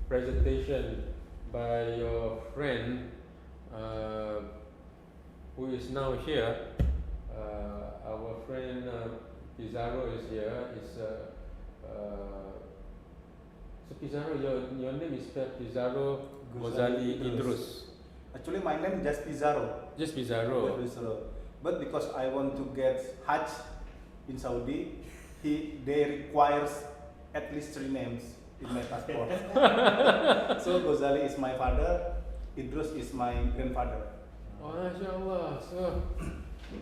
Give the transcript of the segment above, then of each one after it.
presentation by your friend who is now here. Our friend Pizarro is here. So Pizarro, your name is spelled Pizarro Ghazali Idrus. Actually, my name is just Pizarro. Just Pizarro. But because I want to get Hajj in Saudi, they requires at least 3 names in my passport. So Ghazali is my father, Idrus is my grandfather. Oh, mashallah. So,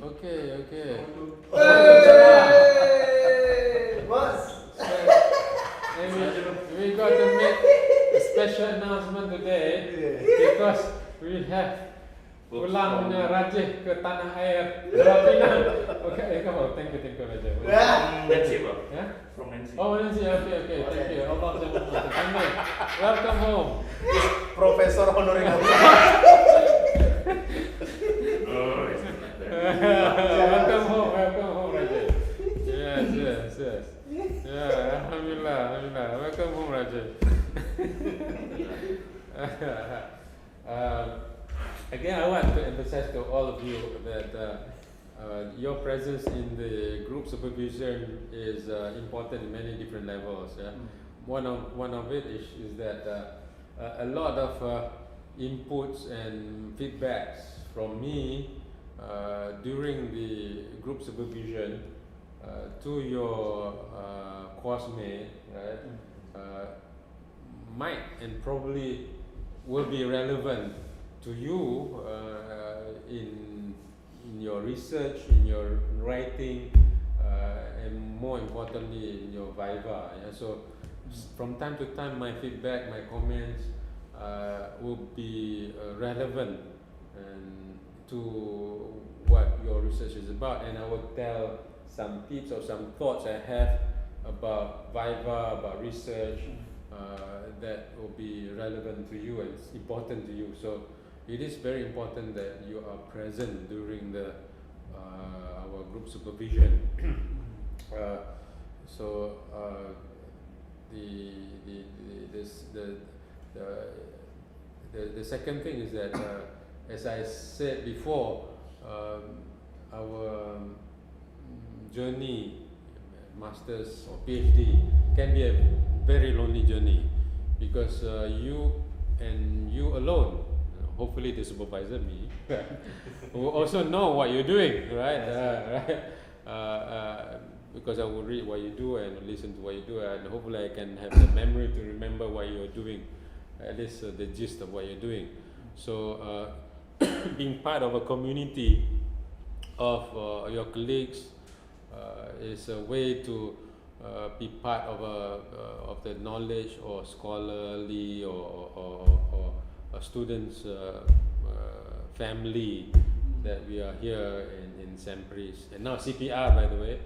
okay. Hey, boss. And we got to make a special announcement today because we have pulangnya Rajih ke tanah air Pinang. Okay, come on. Thank you, Rajih. Nancy, bro. Yeah? From Nancy. Oh, Nancy. Okay. Thank you. Allah welcome home. Profesor honoris causa. Welcome home, Rajih. Yes. Yeah, alhamdulillah. Welcome home, Rajih. Again, I want to emphasize to all of you that your presence in the group supervision is important in many different levels. Yeah? One of it is that a lot of inputs and feedbacks from me during the group supervision to your course mate, right, might and probably will be relevant to you in your research, in your writing, and more importantly in your viva. Yeah? So from time to time, my feedback, my comments will be relevant and to what your research is about, and I will tell some tips or some thoughts I have about viva, about research that will be relevant to you and it's important to you. So it is very important that you are present during the our group supervision. The second thing is that as I said before, our journey, masters or PhD, can be a very lonely journey because you alone, hopefully the supervisor, me, will also know what you're doing, right? Because I will read what you do and listen to what you do, and hopefully I can have the memory to remember what you're doing, at least the gist of what you're doing. So being part of a community of your colleagues is a way to be part of the knowledge or scholarly or a student's family that we are here in Sampris, and now CPR, by the way,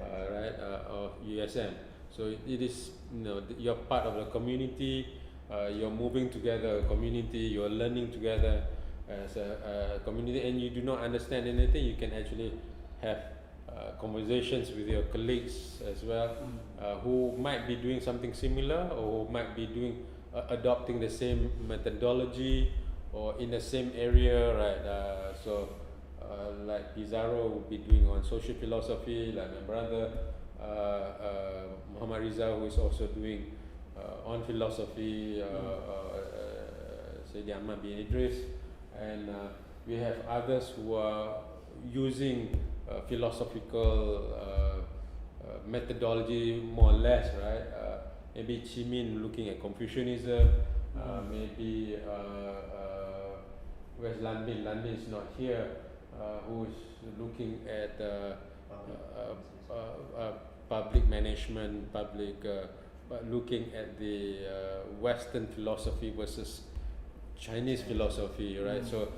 right, or USM. So it is, you're part of the community. You're moving together, a community. You're learning together as a community, and you do not understand anything. You can actually have conversations with your colleagues as well, who might be doing something similar or who might be adopting the same methodology or in the same area, right? Like Pizarro will be doing on social philosophy, like my brother Muhammad Riza, who is also doing on philosophy, Sayyidi Ahmad bin Idris, and we have others who are using philosophical methodology more or less, right? Maybe Chimin looking at Confucianism, maybe where's Lanbin? Lanbin is not here, who is looking at public management, but looking at the Western philosophy versus Chinese philosophy, right? So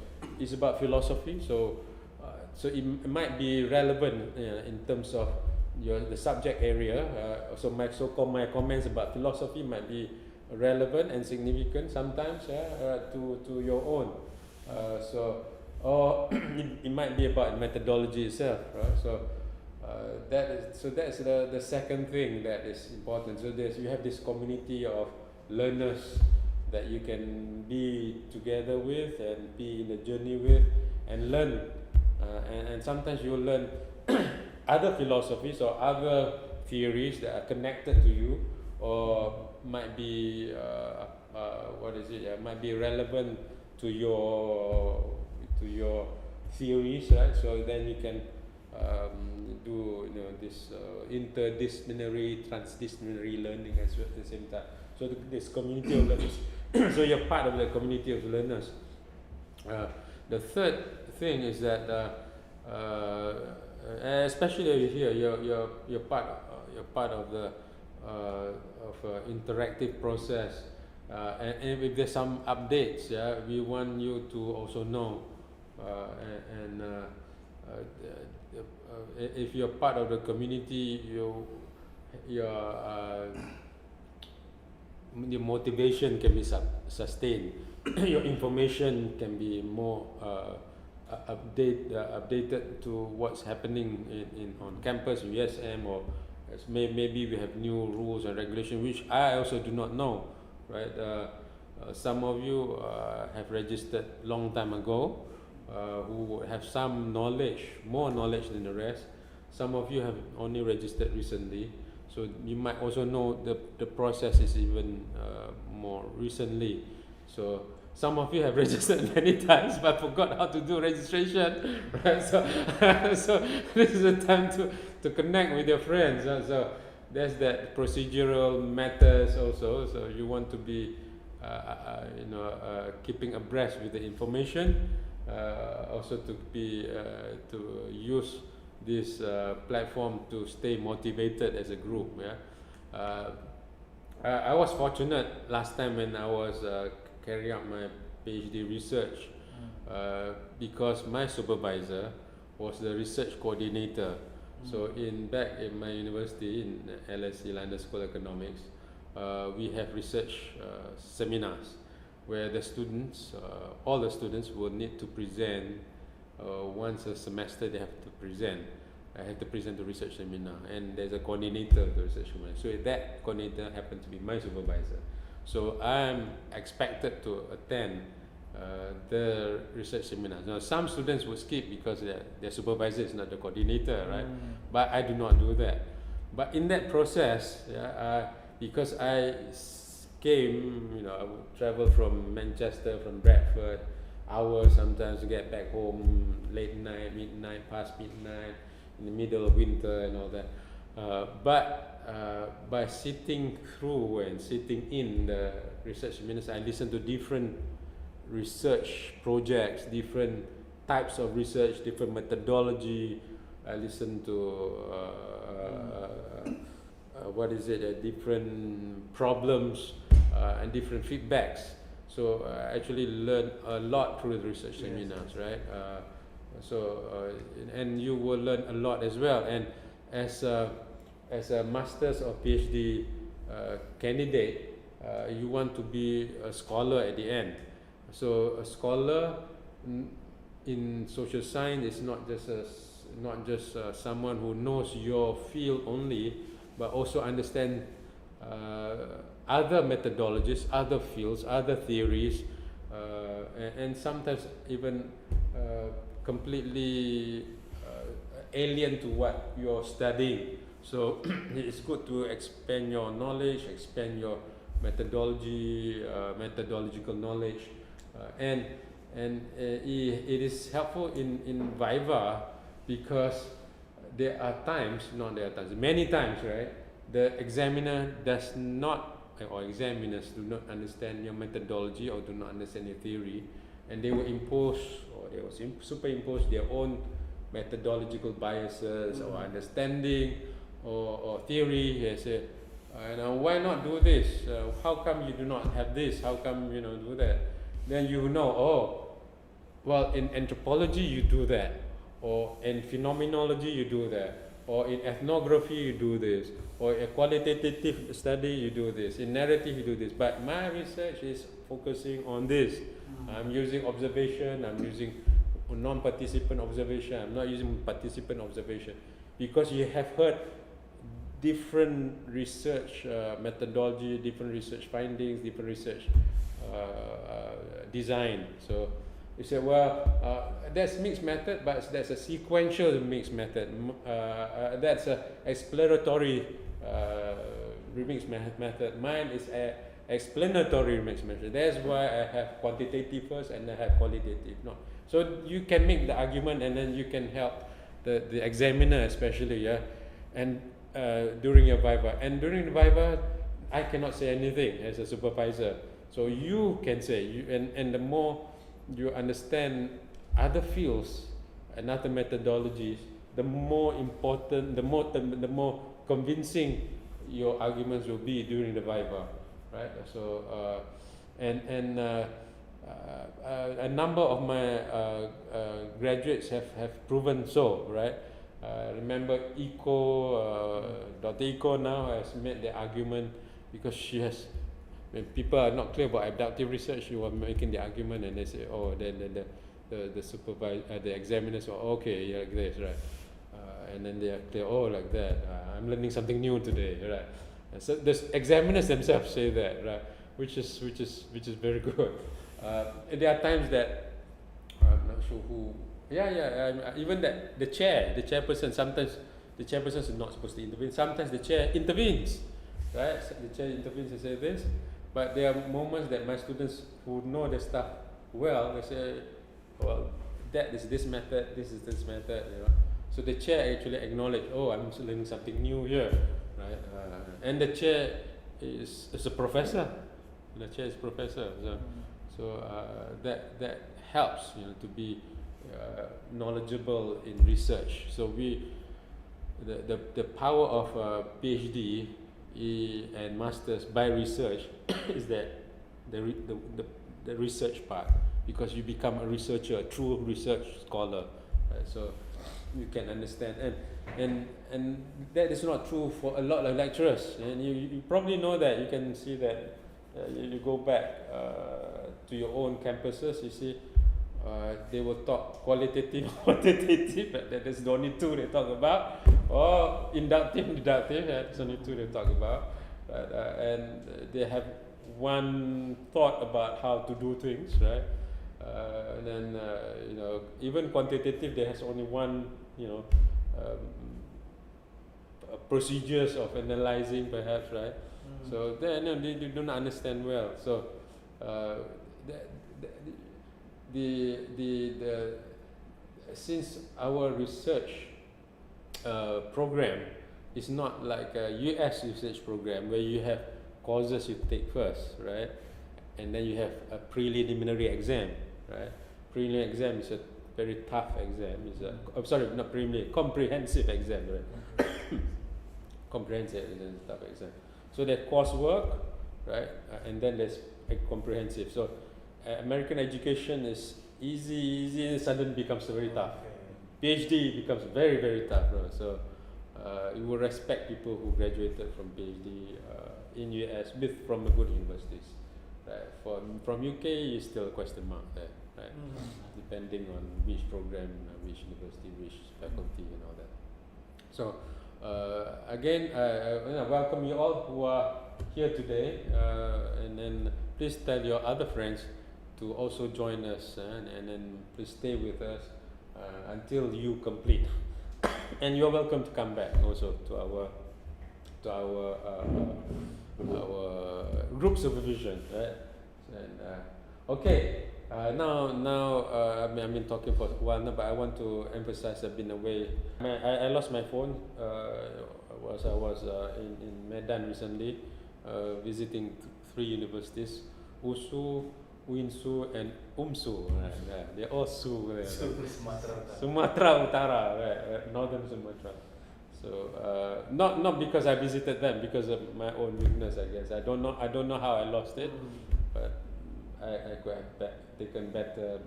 it's about philosophy. So it might be relevant in terms of the subject area. So my comments about philosophy might be relevant and significant sometimes, to your own. Or it might be about methodology itself, right? That's the second thing that is important. So you have this community of learners that you can be together with and be in the journey with and learn. And sometimes you'll learn other philosophies or other theories that are connected to you, or might be might be relevant to your theories, right? So then you can do this interdisciplinary, transdisciplinary learning as well at the same time. So this community of learners. So you're part of the community of learners. The third thing is that, especially over here, you're part of the interactive process. And if there's some updates, we want you to also know. If you're part of the community, your motivation can be sustained. Your information can be more updated to what's happening on campus, USM, or maybe we have new rules and regulations which I also do not know, right? Some of you have registered long time ago, who have some knowledge, more knowledge than the rest. Some of you have only registered recently, so you might also know the process is even more recently. So some of you have registered many times but forgot how to do registration, right? So this is the time to connect with your friends. So there's that procedural matters also. So you want to be keeping abreast with the information, also to be to use this platform to stay motivated as a group. I was fortunate last time when I was carrying out my PhD research, because my supervisor was the research coordinator. So back in my university in LSE, London School of Economics, we have research seminars where the students, all the students will need to present once a semester. They have to present. I have to present the research seminar, and there's a coordinator of the research seminar. So that coordinator happened to be my supervisor. So I'm expected to attend the research seminars. Now some students would skip because their supervisor is not the coordinator, right? But I do not do that. But in that process, because I came, I would travel from Manchester, from Bradford, hours sometimes to get back home, late night, midnight, past midnight, in the middle of winter and all that. But by sitting through and sitting in the research seminars, I listen to different research projects, different types of research, different methodology. I listen to different problems and different feedbacks. So I actually learn a lot through the research seminars, right? And you will learn a lot as well. And as a master's or PhD candidate, you want to be a scholar at the end. So a scholar in social science is not just someone who knows your field only, but also understand other methodologies, other fields, other theories, and sometimes even completely alien to what you're studying. So it's good to expand your knowledge, expand your methodological knowledge, and it is helpful in Viva, because many times, right, the examiner does not, or examiners do not understand your methodology or do not understand your theory, and they will impose, or they will superimpose their own methodological biases or understanding or theory. They say, why not do this? How come you do not have this? How come do that? Then in anthropology you do that, or in phenomenology you do that, or in ethnography you do this, or a qualitative study you do this, in narrative you do this. But my research is focusing on this. I'm using observation, I'm using non-participant observation, I'm not using participant observation, because you have heard different research methodology, different research findings, different research design. So you say, well, that's mixed method, but that's a sequential mixed method. That's a exploratory remix method. Mine is a explanatory remix method. That's why I have quantitative first and I have qualitative. No, so you can make the argument and then you can help the examiner especially, yeah, and during your viva. And during the viva, I cannot say anything as a supervisor. So you can say, and the more you understand other fields and other methodologies, the more important, the more convincing your arguments will be during the viva, right? So a number of my graduates have proven so, right? Remember Dr. Iko now has made the argument because she has. When people are not clear about abductive research, you are making the argument, and they say, oh, then the supervisor, the examiners, oh, okay, yeah, like this, right? And then they are clear, oh, like that. I'm learning something new today, right? And so the examiners themselves say that, right? Which is very good. There are times that I'm not sure who. Even that the chairperson. Sometimes the chairperson is not supposed to intervene. Sometimes the chair intervenes, right? So the chair intervenes and says this. But there are moments that my students who know the stuff well, they say, well, that is this method, this is this method, you know. So the chair actually acknowledge, oh, I'm learning something new here, right? And the chair is a professor. The chair is professor, so that helps, you know, to be knowledgeable in research. So the power of a PhD and masters by research is that the research part, because you become a researcher, a true research scholar, right? So you can understand, and that is not true for a lot of lecturers, and you probably know that. You can see that you go back to your own campuses, you see they will talk qualitative, quantitative, that is the only two they talk about, or inductive, that's only two they talk about, right? And they have one thought about how to do things, right? And then you know, even quantitative, there has only one, you know, procedures of analyzing, perhaps, right? So then they don't understand well. So since our research program is not like a US research program where you have courses you take first, right? And then you have a preliminary exam, right? Preliminary exam is a very tough exam. It's a, sorry, not preliminary, comprehensive exam, right? Comprehensive exam, tough exam. So there's coursework, right? And then there's a comprehensive. So American education is easy, and suddenly becomes very tough. PhD becomes very, very tough. Right? So you will respect people who graduated from PhD in US from good universities. Right? From UK, is still a question mark there, right? Depending on which program, which university, which faculty, and all that. So again, I welcome you all who are here today, and then please tell your other friends to also join us, and then please stay with us until you complete. And you're welcome to come back also to our group supervision, right? And okay, now I've been talking for a while now, but I want to emphasize I've been away. I lost my phone. I was in Medan recently, visiting 3 universities, USU, Winsu, and UMSU. Right? They're all SU. Sumatera Utara, right? Northern Sumatra. So not because I visited them, because of my own weakness, I guess. I don't know how I lost it, but I could have taken better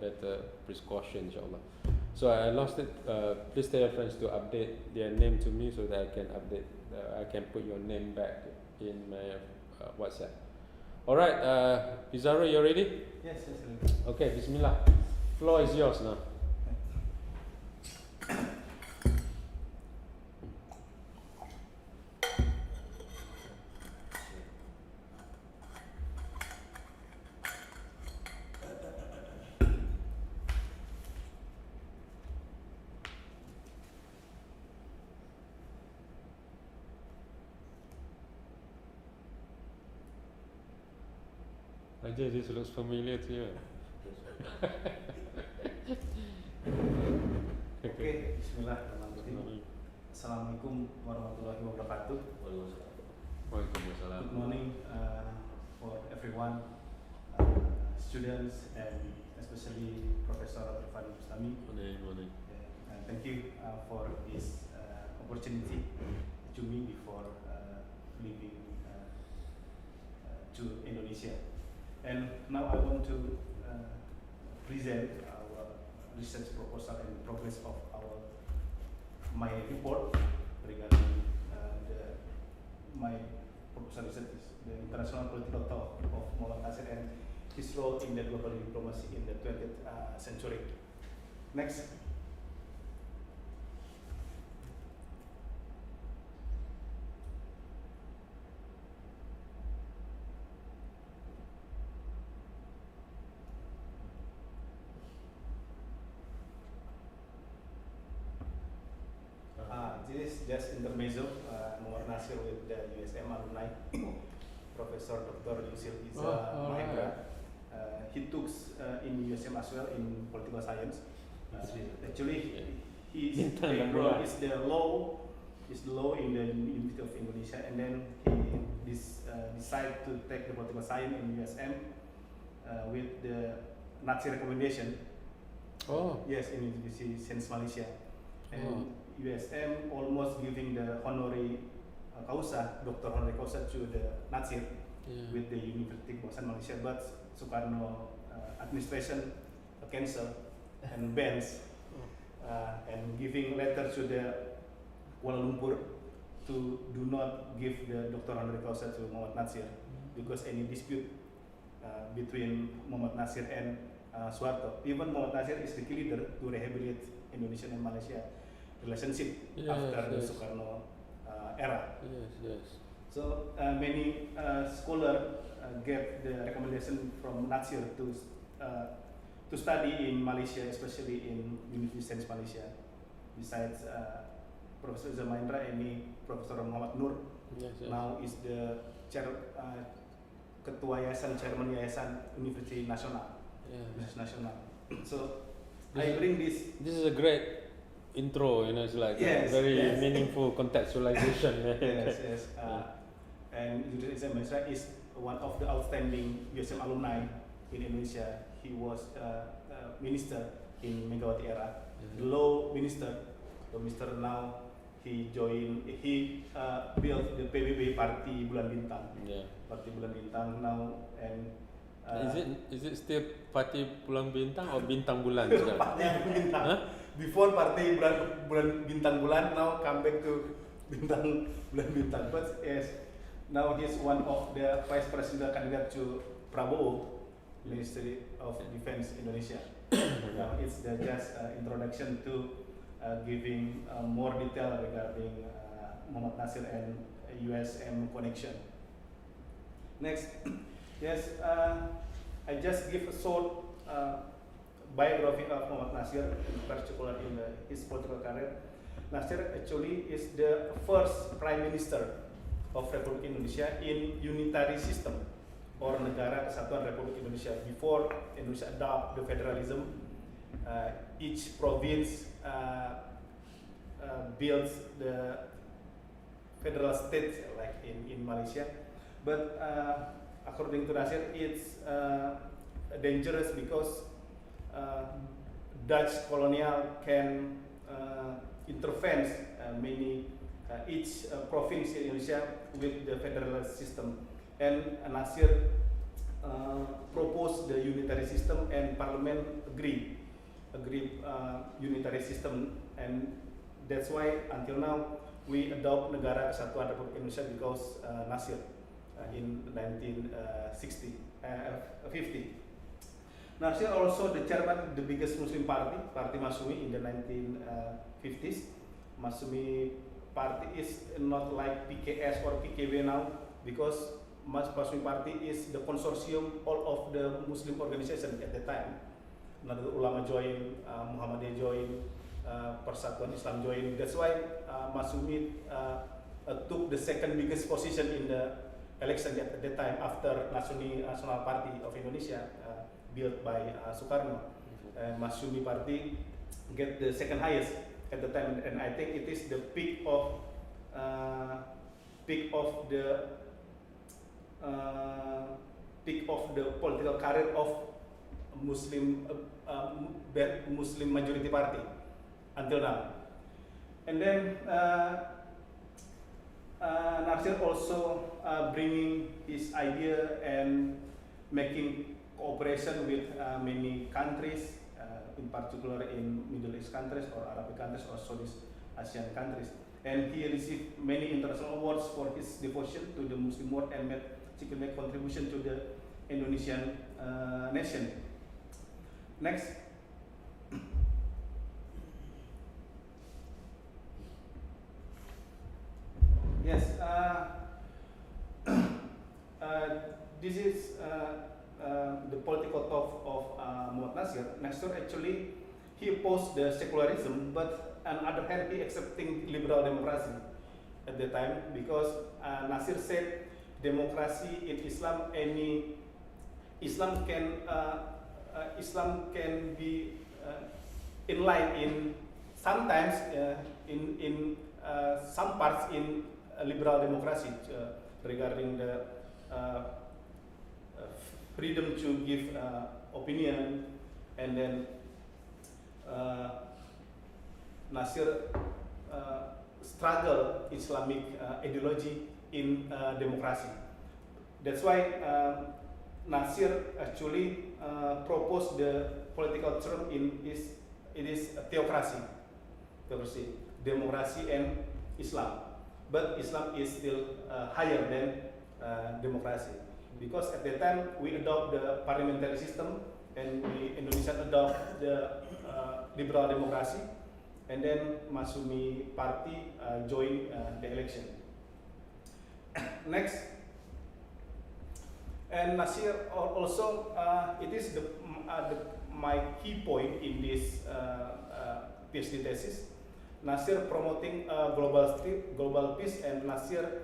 precautions, inshallah. So I lost it. Please tell your friends to update their name to me so that I can update. I can put your name back in my WhatsApp. All right, Pizarro, you ready? Yes. Okay, Bismillah. Floor is yours now. Ajay, this looks familiar to you. Oke, bismillahirrahmanirrahim. Assalamualaikum warahmatullahi wabarakatuh. Waalaikumsalam. Good morning for everyone, students and especially Professor Irfan Bustami. Morning. And thank you for this opportunity to me before leaving to Indonesia. And now I want to present our research proposal and progress of my report regarding my proposal research is the international political thought of Muhammad Nasir and his role in the global diplomacy in the 20th century. Next. This is just intermezzo. Muhammad Nasir with the USM alumni, Professor Dr. Yusuf Iza Mahendra. He took in USM as well in political science. Actually, his background is the law in the University of Indonesia, and then he decided to take the political science in USM with the Nazi recommendation. Oh. Yes, in Universiti Sains Malaysia. And USM almost giving the honorary causa, Dr. honorary causa to the Nasir with the University of Malaysia, but Sukarno administration cancel and bans and giving letter to the Kuala Lumpur to do not give the Dr. honorary causa to Muhammad Nasir because any dispute between Muhammad Nasir and Suharto. Even Muhammad Nasir is the key leader to rehabilitate Indonesia and Malaysia relationship after the Sukarno era. Yes. So many scholars gave the recommendation from Nasir to study in Malaysia, especially in Universiti Sains Malaysia. Besides Professor Iza Mahendra, Professor Muhammad Nur now is the Ketua Yayasan, Chairman Yayasan Universiti Nasional. Universiti Nasional. So I bring this. This is a great intro, it's like very meaningful contextualization. Yes. And Universiti Malaysia is one of the outstanding USM alumni in Indonesia. He was minister in Megawati era, the law minister. Now he built the PBB Parti Bulan Bintang. Parti Bulan Bintang now, and is it still Parti Bulan Bintang or Bintang Bulan? Parti Bulan Bintang. Before Parti Bulan Bintang Bulan, now come back to Bulan Bintang. But yes, now he's one of the vice president candidate to Prabowo, Ministry of Defense Indonesia. Now it's just introduction to giving more detail regarding Muhammad Nasir and USM connection. Next, yes, I just give a short biography of Muhammad Nasir, in particular in his political career. Nasir actually is the first Prime Minister of Republik Indonesia in unitary system or Negara Kesatuan Republik Indonesia. Before Indonesia adopt the federalism, each province builds the federal state like in Malaysia. But according to Nasir, it's dangerous because Dutch colonial can intervene each province in Indonesia with the federal system, and Nasir proposed the unitary system, and Parliament agreed unitary system, and that's why until now we adopt Negara Kesatuan Republik Indonesia because Nasir in 1950. Nasir also the chairman the biggest Muslim party, Parti Masyumi, in the 1950s. Masyumi party is not like PKS or PKB now, because Masyumi party is the consortium all of the Muslim organization at the time. Nahdlatul Ulama join, Muhammadiyah join, Persatuan Islam join. That's why Masyumi took the second biggest position in the election at that time after National Party of Indonesia built by Soekarno. Masyumi Party get the second highest at the time, and I think it is the peak of the political career of Muslim Muslim majority party until now. And then Nasir also bringing his idea and making cooperation with many countries, in particular in Middle East countries or Arabic countries or Southeast Asian countries. And he received many international awards for his devotion to the Muslim world and made significant contribution to the Indonesian nation. Next. Yes, this is the political thought of Muhammad Nasir. Nasir actually, he opposed the secularism, but on the other hand, he accepting liberal democracy at the time, because Nasir said democracy in Islam, Islam can be in line in sometimes in some parts in liberal democracy regarding the freedom to give opinion, and then Nasir struggle Islamic ideology in democracy. That's why Nasir actually proposed the political term it is theocracy, democracy and Islam. But Islam is still higher than democracy, because at that time we adopt the parliamentary system and Indonesia adopt the liberal democracy, and then Masyumi Party joined the election. Next, and Nasir also it is my key point in this PhD thesis. Nasir promoting global peace, and Nasir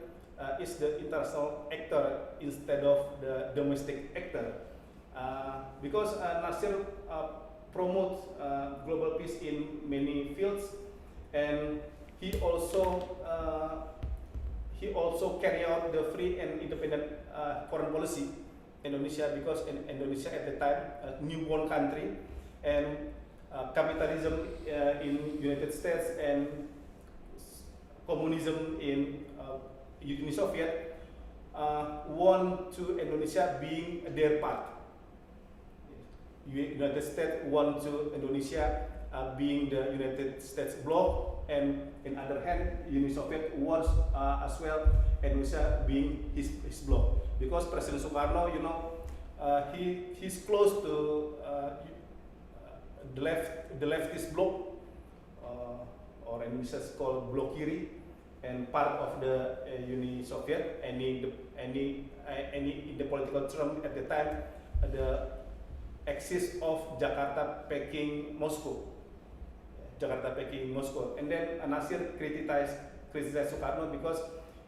is the international actor instead of the domestic actor, because Nasir promotes global peace in many fields, and he also carry out the free and independent foreign policy Indonesia, because in Indonesia at the time a newborn country, and capitalism in United States and communism in Uni Soviet want to Indonesia being their part. United States want to Indonesia being the United States bloc, and in other hand, Uni Soviet wants as well Indonesia being his bloc, because President Soekarno, he's close to the leftist bloc, or in Indonesia is called Blok Kiri, and part of the Uni Soviet. Any in the political term at the time, the axis of Jakarta, Peking, Moscow, and then Nasir criticized Soekarno because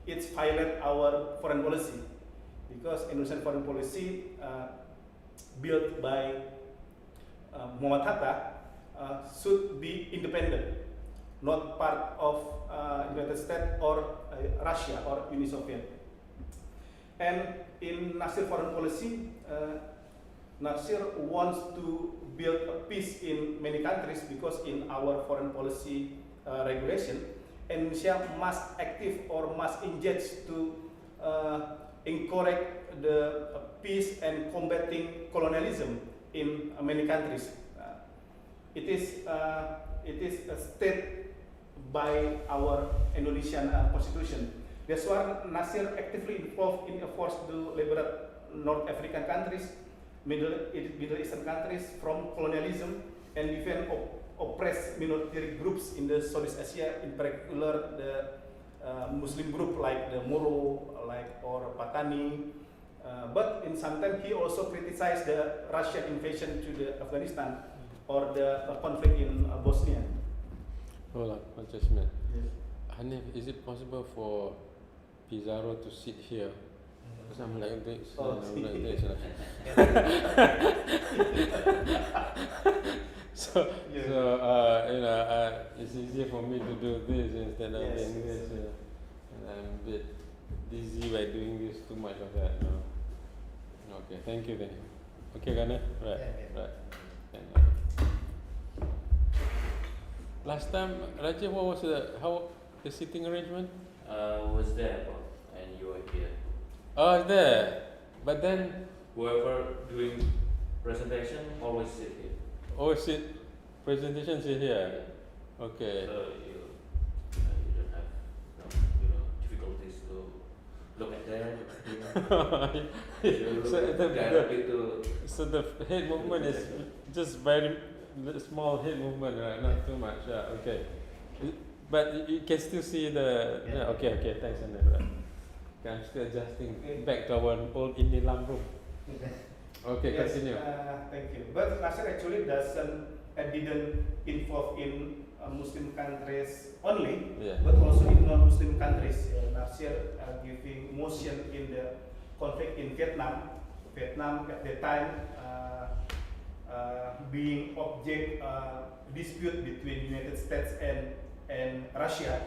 it's violate our foreign policy, because Indonesian foreign policy built by Muhammad Hatta should be independent, not part of United States or Russia or Uni Soviet. And in Nasir foreign policy, Nasir wants to build a peace in many countries, because in our foreign policy regulation, Indonesia must active or must engage to encourage the peace and combating colonialism in many countries. It is stated by our Indonesian constitution. That's why Nasir actively involved in efforts to liberate North African countries, Middle Eastern countries from colonialism, and defend oppressed minority groups in the Southeast Asia, in particular the Muslim group like the Moro, or Patani. But in some time he also criticized the Russian invasion to the Afghanistan, or the conflict in Bosnia. Hold on, just a minute. Yes. Hanif, is it possible for Pizarro to sit here Something like this. Oh, Like this. So, Yeah. it's easier for me to do this instead of Yes, doing yes. this. And I'm a bit dizzy by doing this too much of that. No. Okay, thank you. Okay, Ghana? Right, Yeah. right. Thank you. Last time, Rajiv, what was the seating arrangement? Was there, and you were here. Oh, there. But then, Whoever doing presentation always sit here. presentation sit here. Okay. So you don't have difficulties to look at them. You So look the- directly to. So the head movement is just very small head movement, right? Not too much. Yeah. Okay. But you can still see the. Yeah. Okay. Thanks, Anand. Right. Okay, I'm still adjusting back to our old Indian room. Okay, Yes, continue. thank you. But Nasir actually didn't involve in Muslim countries only, Yeah. but also in non-Muslim countries. Nasir giving motion in the conflict in Vietnam. Vietnam at the time being object dispute between United States and Russia.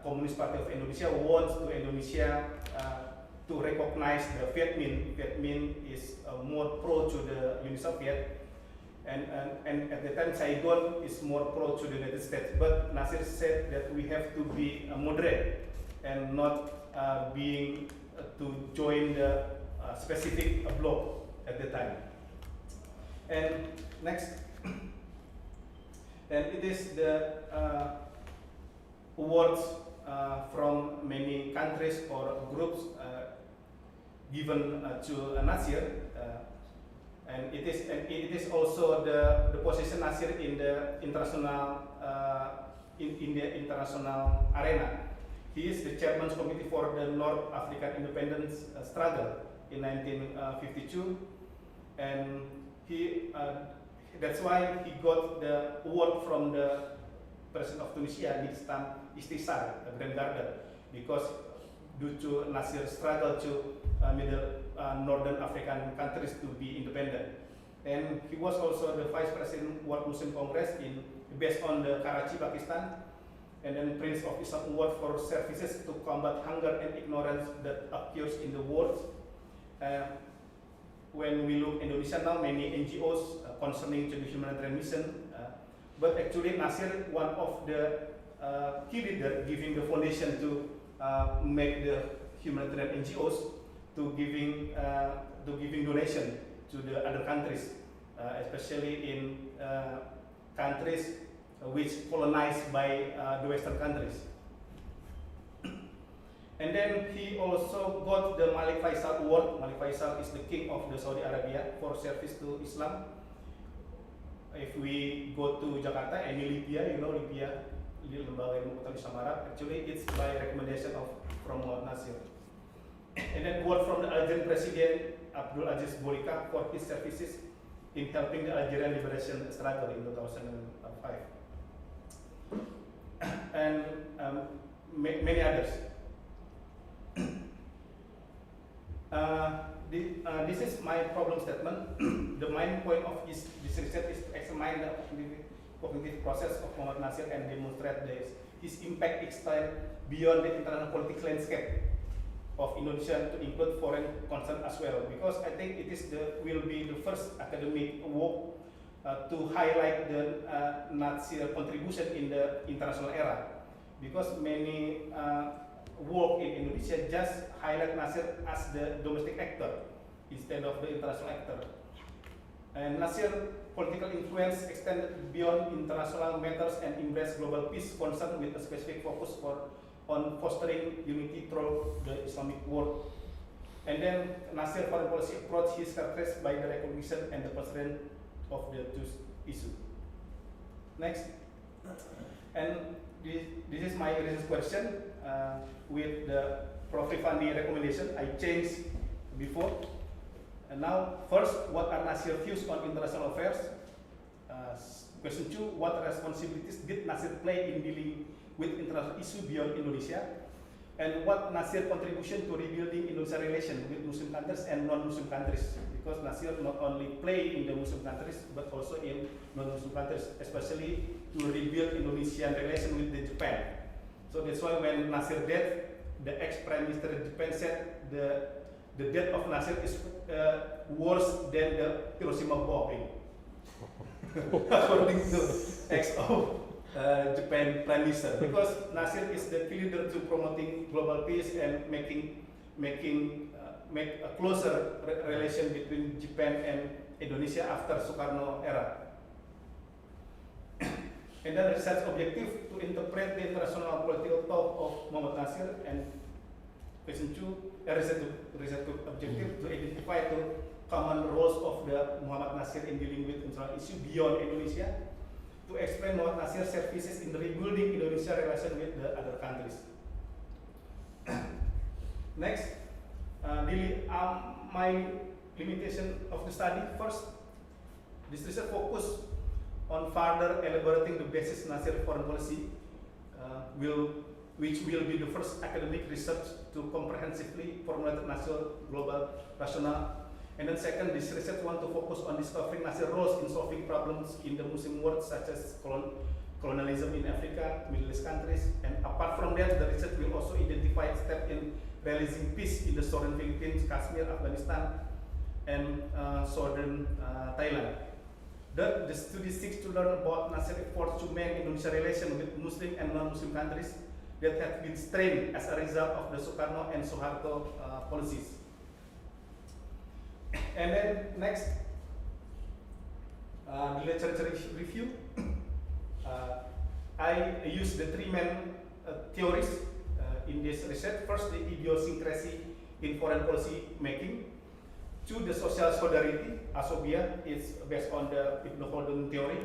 Communist Party of Indonesia wants to Indonesia to recognize the Viet Minh. Viet Minh is more pro to the Uni Soviet, and at the time Saigon is more pro to the United States. But Nasir said that we have to be moderate and not being to join the specific bloc at the time. And next, and it is the awards from many countries or groups given to Nasir, and it is also the position Nasir in the international in the international arena. He is the chairman's committee for the North African independence struggle in 1952, and that's why he got the award from the President of Tunisia, Nistan Istisar, the Grand Garden, because due to Nasir's struggle to northern African countries to be independent. And he was also the Vice President World Muslim Congress based on the Karachi, Pakistan, and then Prince of Islam Award for services to combat hunger and ignorance that occurs in the world. When we look Indonesia now, many NGOs concerning to the humanitarian mission, but actually Nasir, one of the key leader giving the foundation to make the humanitarian NGOs to giving donation to the other countries, especially in countries which colonized by the Western countries. And then he also got the Malik Faisal Award. Malik Faisal is the king of the Saudi Arabia for service to Islam. If we go to Jakarta, any Libya, you know Libya, Lembaga Ilmu Pengetahuan Islam Arab, actually it's by recommendation from Nasir. And then award from the Algerian President Abdul Aziz Bourika for his services in helping the Algerian liberation struggle in 2005. And many others. This is my problem statement. The main point of this research is to examine the cognitive process of Muhammad Nasir and demonstrate his impact extend beyond the international political landscape of Indonesia to include foreign concern as well. Because I think it is will be the first academic work to highlight the Nasir contribution in the international era. Because many work in Indonesia just highlight Nasir as the domestic actor instead of the international actor. And Nasir political influence extended beyond international matters and embraced global peace concern with a specific focus on fostering unity through the Islamic world. And then Nasir foreign policy approach is characterized by the recognition and the pursuit of the two issues. Next. And this is my research question with the Prof. Rifani recommendation. I changed before. And now, first, what are Nasir's views on international affairs? Question 2, what responsibilities did Nasir play in dealing with international issues beyond Indonesia? And what Nasir's contribution to rebuilding Indonesia relation with Muslim countries and non-Muslim countries, because Nasir not only play in the Muslim countries but also in non-Muslim countries, especially to rebuild Indonesian relation with the Japan. So that's why when Nasir died, the ex-prime minister of Japan said the death of Nasir is worse than the Hiroshima bombing, according to ex of Japan Prime Minister, because Nasir is the key leader to promoting global peace and make a closer relation between Japan and Indonesia after Sukarno era. And then research objective to interpret the international political thought of Muhammad Nasir, and question 2, research objective to identify the common roles of the Muhammad Nasir in dealing with international issue beyond Indonesia, to explain Muhammad Nasir's services in rebuilding Indonesia relation with the other countries. Next, my limitation of the study. First, this research focus on further elaborating the basis Nasir foreign policy, which will be the first academic research to comprehensively formulate national global rationale. And then second, this research want to focus on discovering Nasir's roles in solving problems in the Muslim world, such as colonialism in Africa, Middle East countries. And apart from that, the research will also identify steps in realizing peace in the southern Philippines, Kashmir, Afghanistan, and southern Thailand. Third, the study seeks to learn about Nasir's efforts to mend Indonesia relation with Muslim and non-Muslim countries that have been strained as a result of the Sukarno and Suharto policies. And then next, the literature review. I use the three main theories in this research. First, the idiosyncrasy in foreign policy making. Two, the social solidarity, asobia, is based on the Ibn Khaldun theory.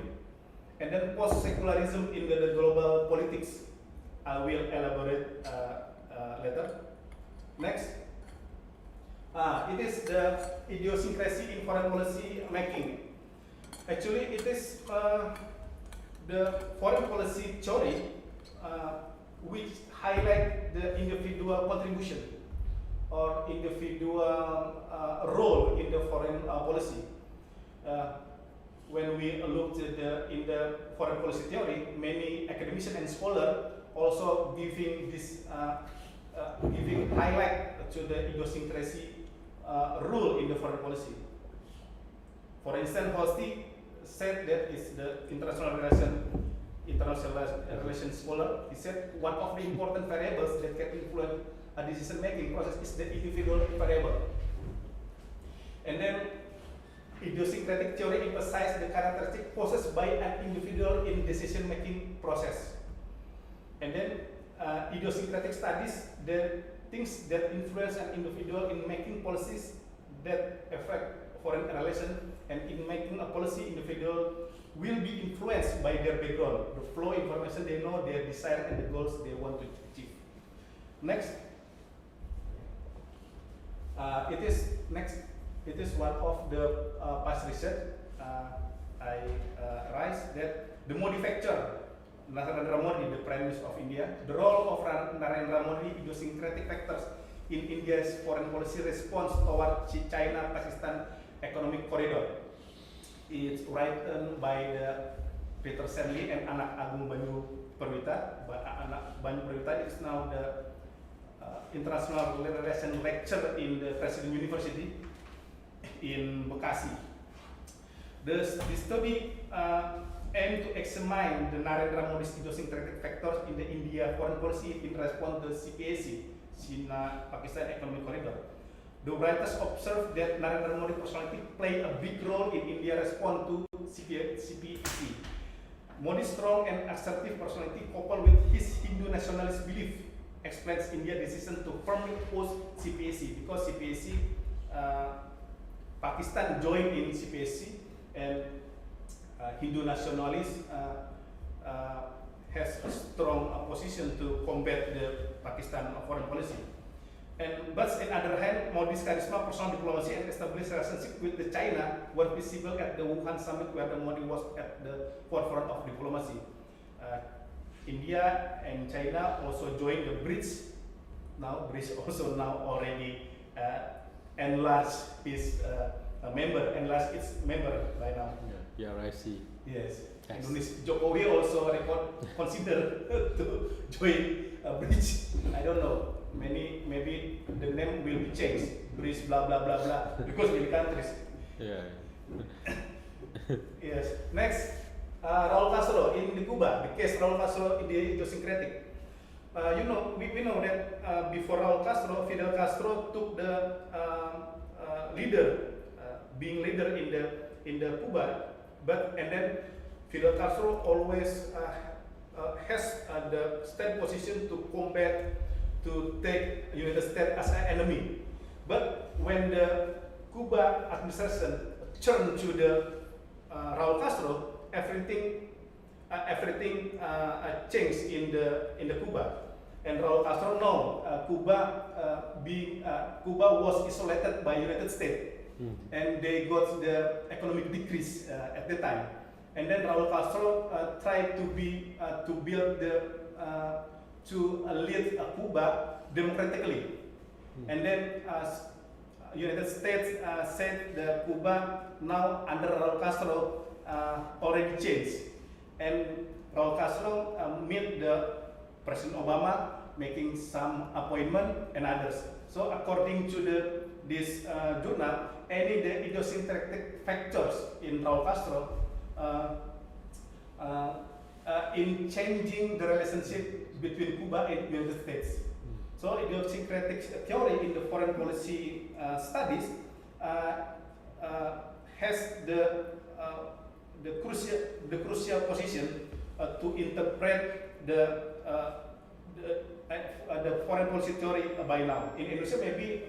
And then post-secularism in the global politics, I will elaborate later. Next, it is the idiosyncrasy in foreign policy making. Actually, it is the foreign policy theory which highlight the individual contribution or individual role in the foreign policy. When we look at in the foreign policy theory, many academicians and scholars also giving this giving highlight to the idiosyncrasy role in the foreign policy. For instance, Hosti said that is the international relations scholar. He said one of the important variables that can influence a decision-making process is the individual variable. And then idiosyncratic theory emphasizes the characteristic possessed by an individual in decision-making process. And then idiosyncratic studies the things that influence an individual in making policies that affect foreign relations, and in making a policy, individual will be influenced by their background, the flow information they know, their desire and the goals they want to achieve. Next, it is one of the past research I raised that the Modi factor, Narendra Modi, the Prime Minister of India, the role of Narendra Modi, idiosyncratic factors in India's foreign policy response toward China-Pakistan economic corridor. It's written by the Peter Senley and Anak Agung Banyu Perwita. Anak Banyu Perwita is now the international relations lecturer in the President University in Bekasi. The study aimed to examine the Narendra Modi's idiosyncratic factors in the India foreign policy in response to the CPAC, China-Pakistan Economic Corridor. The writers observed that Narendra Modi's personality played a big role in India's response to CPAC. Modi's strong and assertive personality, coupled with his Hindu nationalist belief, explains India's decision to firmly oppose CPAC, because CPAC, Pakistan joined in CPAC, and Hindu nationalists has a strong opposition to combat the Pakistan foreign policy. But on the other hand, Modi's charisma, personal diplomacy, and established relationship with the China were visible at the Wuhan summit, where the Modi was at the forefront of diplomacy. India and China also joined the bridge now Greece also now already enlarged its enlarged its member by now. Yeah, I see. Yes. Yes. Indonesia, Jokowi also consider to join BRICS. I don't know. Maybe the name will be changed. BRICS blah blah blah blah because many countries. Yeah. Yes. Next, Raul Castro in the Cuba. The case Raul Castro in the idiosyncratic. We know that before Raul Castro, Fidel Castro took the being leader in the Cuba, and then Fidel Castro always has the state position to combat, to take United States as an enemy. But when the Cuba administration turned to the Raul Castro, everything changed in the Cuba. And Raul Castro know Cuba was isolated by United States, and they got the economic decrease at the time. And then Raul Castro tried to build to lead Cuba democratically. And then United States said that Cuba now under Raul Castro already changed, and Raul Castro met the President Obama, making some appointment and others. So according to this journal, any the idiosyncratic factors in Raul Castro in changing the relationship between Cuba and United States. So idiosyncratic theory in the foreign policy studies has the crucial position to interpret the foreign policy theory by now. In Indonesia, maybe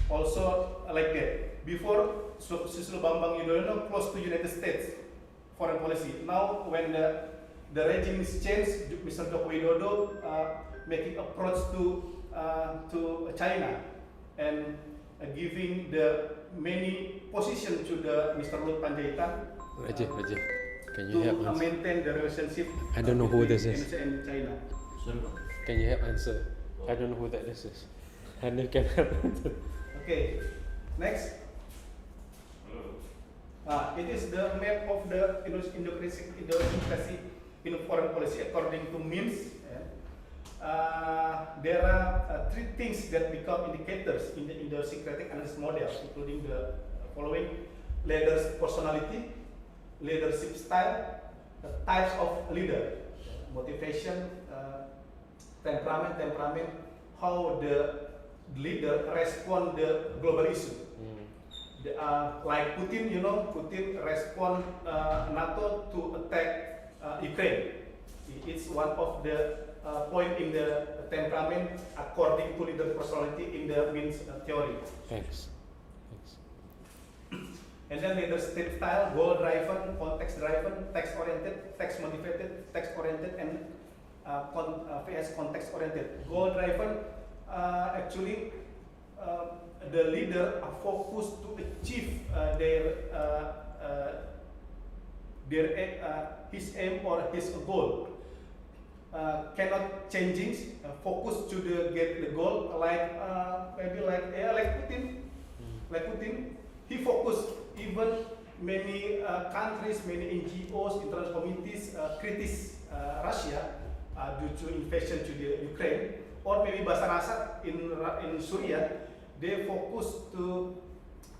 also like that. Before, Susilo Bambang Yudhoyono close to United States foreign policy. Now, when the regime is changed, Mr. Joko Widodo making approach to China and giving the many position to the Mr. Lut Panjaitan. Rajiv, can you help to answer? maintain the relationship. I don't know who this is. Indonesia and China. Can you help answer? I don't know who that this is. And you can help answer. Okay, next. It is the map of the idiosyncrasy in foreign policy according to Mims. There are three things that become indicators in the idiosyncratic analysis model, including the following: leader's personality, leadership style, the types of leader, motivation, temperament, how the leader respond the global issue. Like Putin, Putin respond NATO to attack Ukraine. It's one of the point in the temperament according to leader personality in the Mims theory. Thanks. And then leadership style, goal-driven, context-driven, text-oriented, text-motivated, text-oriented, and VS context-oriented. Goal-driven, actually, the leader are focused to achieve his aim or his goal. Cannot changing, focus to get the goal. Like Putin, he focused. Even many countries, many NGOs, international communities criticize Russia due to invasion to the Ukraine, or maybe Bashar Assad in Syria. They focus to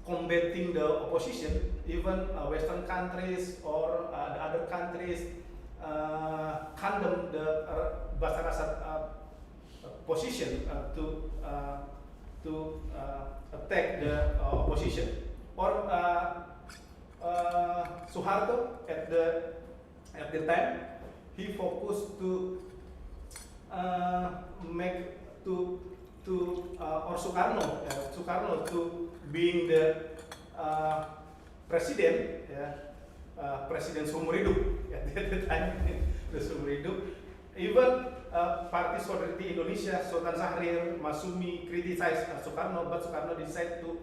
combating the opposition. Even Western countries or the other countries condemn the Bashar Assad position to attack the opposition. Or Suharto at the time, he focused to or Sukarno to being the president, President seumur hidup at the time, the seumur hidup. Even Parti Solidarity Indonesia, Sultan Syahrir, Masumi criticized Sukarno, but Sukarno decided to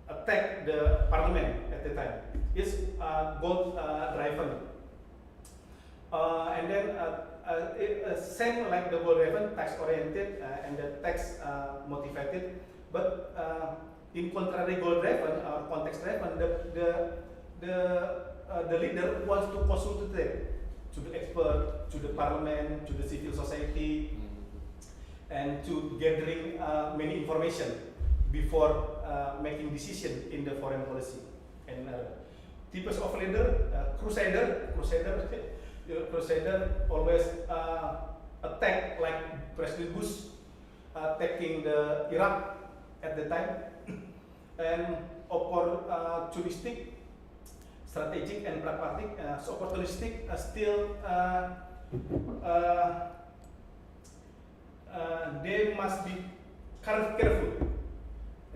attack the parliament at the time. It's goal driven. And then same like the goal-driven, task-oriented, and the task-motivated. But in contrary goal-driven or context-driven, the leader wants to consultate to the expert, to the parliament, to the civil society, and to gathering many information before making decision in the foreign policy. And types of leader, crusader always attack, like President Bush attacking the Iraq at the time, and opportunistic, strategic, and pragmatic. So opportunistic still they must be careful.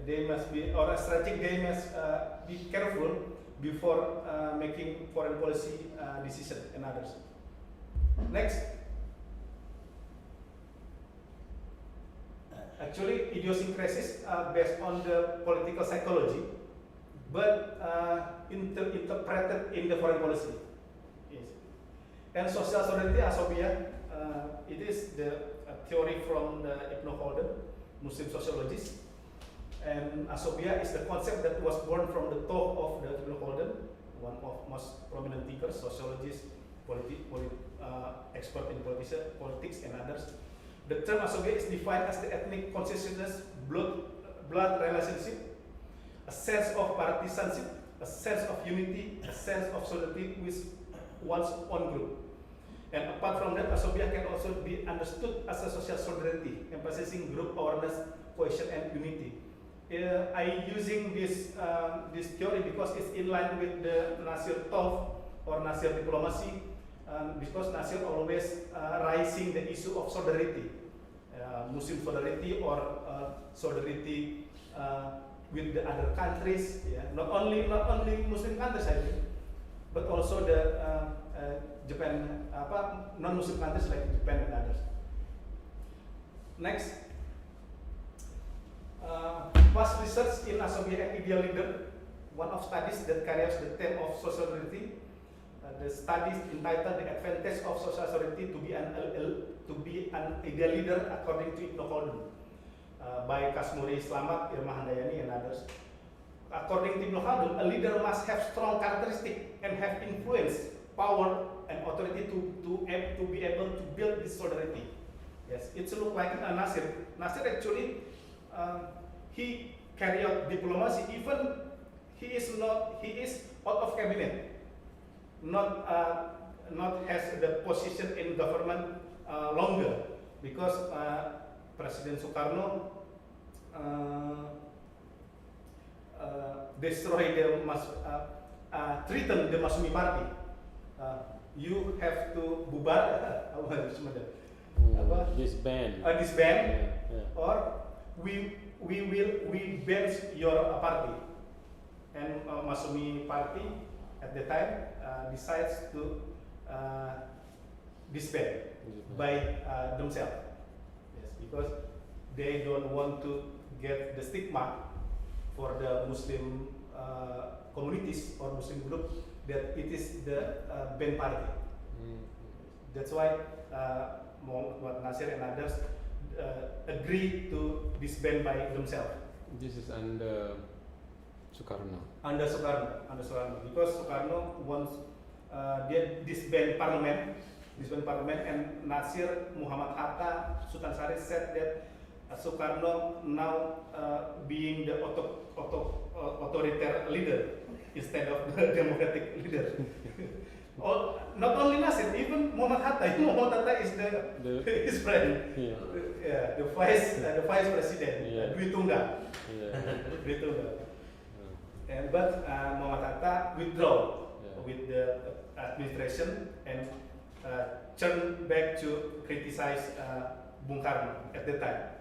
They must be, or strategic, they must be careful before making foreign policy decision and others. Next. Actually, idiosyncrasies are based on the political psychology, but interpreted in the foreign policy. Yes. And social solidarity, asobia, it is the theory from the Ibn Khaldun, Muslim sociologist. And asobia is the concept that was born from the talk of the Ibn Khaldun, one of most prominent thinkers, sociologist, expert in politics and others. The term asobia is defined as the ethnic consciousness, blood relationship, a sense of partisanship, a sense of unity, a sense of solidarity with one's own group. And apart from that, asobia can also be understood as a social solidarity, emphasizing group awareness, cohesion, and unity. I using this theory because it's in line with the Nasir talk or Nasir diplomacy, because Nasir always raising the issue of solidarity, Muslim solidarity or solidarity with the other countries. Yeah. Not only Muslim countries, I think, but also the Japan, non-Muslim countries like Japan and others. Next. Past research in asobia and ideal leader, one of studies that carries the theme of social solidarity. The study is entitled "The Advantage of Social Solidarity to be an Ideal Leader According to Ibn Khaldun" by Kasmuri Slamet, Irma Handayani, and others. According to Ibn Khaldun, a leader must have strong characteristics and have influence, power, and authority to be able to build this solidarity. Yes, it looks like Nasir. Nasir actually. He carry out diplomacy, even he is out of cabinet, not has the position in government longer, because President Sukarno destroy threaten the Masumi party. You have to bubar, disband, or we ban your party. And Masumi party at the time decides to disband by themselves. Yes, because they don't want to get the stigma for the Muslim communities or Muslim group that it is the banned party. That's why Muhammad Nasir and others agree to disband by themselves. This is under Sukarno. Under Sukarno, because Sukarno wants disband parliament, and Nasir, Muhammad Hatta, Sultan Syarif said that Sukarno now being the authoritarian leader instead of the democratic leader. Not only Nasir, even Muhammad Hatta. Muhammad Hatta is his friend, the vice president, Dwi Tunggal. But Muhammad Hatta withdraw with the administration and turn back to criticize Bung Karno at the time.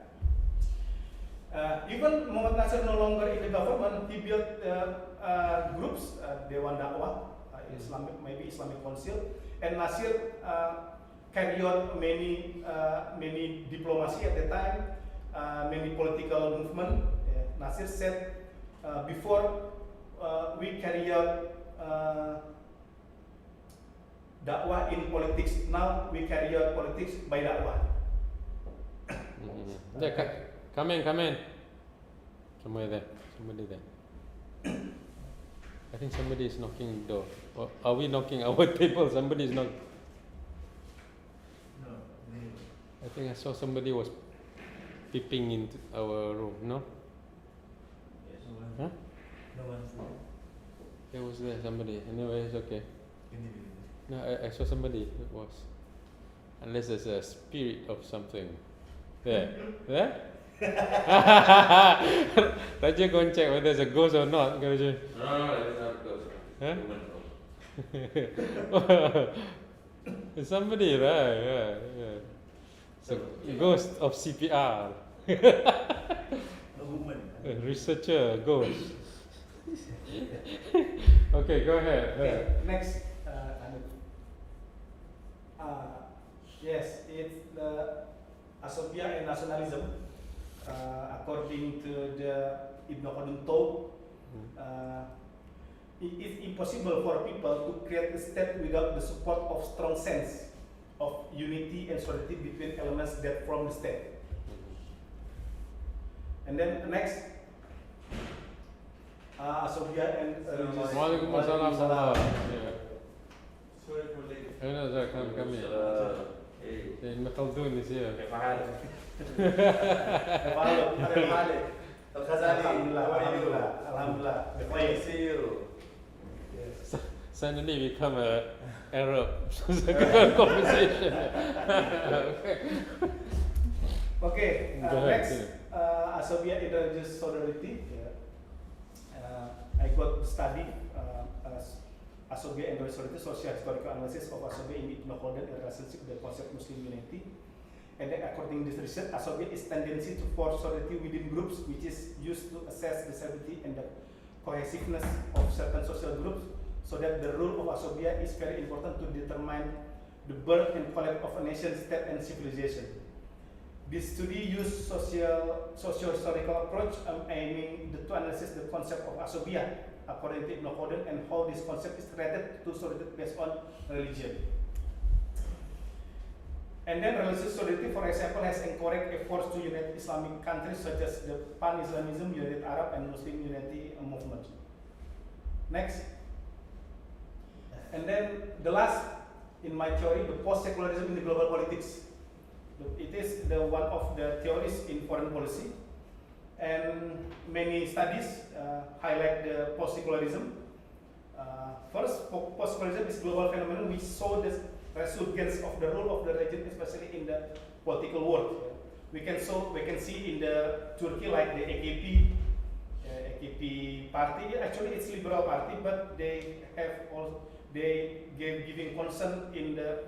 Even Muhammad Nasir no longer in the government, he built groups, Dewan Dakwah, Islamic Council, and Nasir carried out many diplomacy at the time, many political movement. Nasir said, before we carry out dakwah in politics. Now we carry out politics by dakwah. Yeah, come in. Somewhere there. Somebody there. I think somebody is knocking the door. Or are we knocking our table? Somebody is knocking. No, I think I saw somebody was peeping into our room. No? Yes. Huh? no one's there. There was there somebody. Anyway, it's okay. Can you No, I saw somebody. It was. Unless there's a spirit of something. There. There? Raja go and check whether there's a ghost or not. Go Raja. No, it's not ghost. Huh? Human. There's somebody, right? Yeah. It's a ghost of CPR. A woman. A researcher, ghost. Okay, go ahead. Okay, next. Yes, it's the Asobia and nationalism. According to the Ibn Khaldun talk, it is impossible for people to create a state without the support of strong sense of unity and solidarity between elements that form the state. And then next, Asobia and religious. Waalaikumsalam. Waalaikumsalam. Yeah. Sorry for late. No, sir, come here. Hey, Ibn Khaldun is here. كيف حالك؟ Alhamdulillah. Yes. Suddenly become a Arab conversation. Okay, Go ahead, next, yeah. Asobia Religious Solidarity. I got to study Asobia and Religious Solidarity, social historical analysis of Asobia in Ibn Khaldun in relationship with the concept Muslim unity. And then according to this research, Asobia is tendency to force solidarity within groups, which is used to assess the stability and the cohesiveness of certain social groups, so that the role of Asobia is very important to determine the birth and collapse of a nation, state, and civilization. This study used socio-historical approach aiming to analyze the concept of Asobia according to Ibn Khaldun and how this concept is related to solidarity based on religion. And then religious solidarity, for example, has encouraged efforts to unite Islamic countries such as the Pan-Islamism, United Arab, and Muslim Unity movement. Next. And then the last in my theory, the post-secularism in the global politics. It is the one of the theories in foreign policy, and many studies highlight the post-secularism. First, post-secularism is global phenomenon which saw the resurgence of the role of the religion, especially in the political world. We can see in the Turkey like the AKP party. Actually, it's liberal party, but they giving concern in the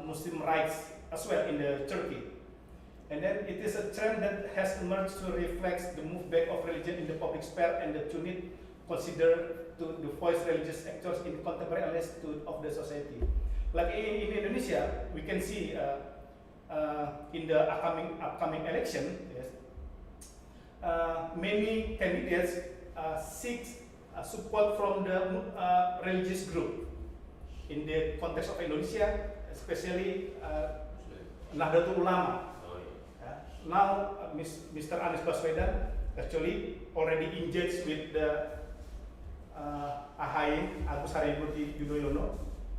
Muslim rights as well in the Turkey. And then it is a trend that has emerged to reflect the move back of religion in the public sphere and the need consider to voice religious actors in contemporary analysis of the society. Like in Indonesia, we can see in the upcoming election, yes, many candidates seek support from the religious group. In the context of Indonesia, especially Nahdlatul Ulama. Now, Mr. Anies Baswedan actually already engaged with the AHY, Agus Harimurti Yudhoyono,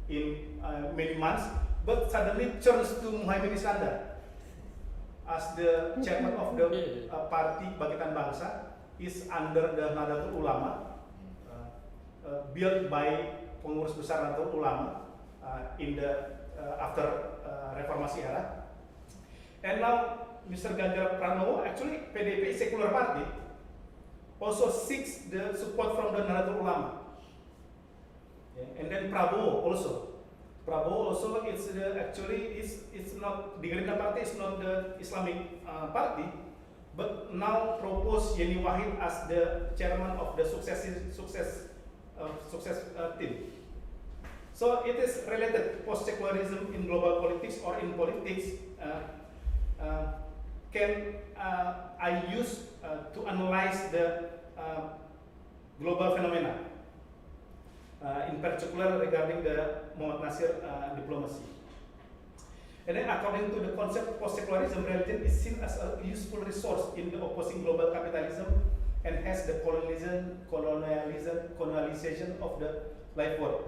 in many months, but suddenly turns to Muhaimin Iskandar as the chairman of the party Bangkitan Bangsa, is under the Nahdlatul Ulama, built by pengurus besar Nahdlatul Ulama in the after Reformasi era. And now Mr. Ganjar Pranowo, actually PDIP is secular party, also seeks the support from the Nahdlatul Ulama. And then Prabowo also it's not the Gerindra party is not the Islamic party, but now propose Yeni Wahid as the chairman of the success team. So it is related. Post-secularism in global politics or in politics can I use to analyze the global phenomena. in particular regarding the Muhammad Nasir diplomacy. And then according to the concept, post-secularism, religion is seen as a useful resource in the opposing global capitalism and has the colonialization of the life world.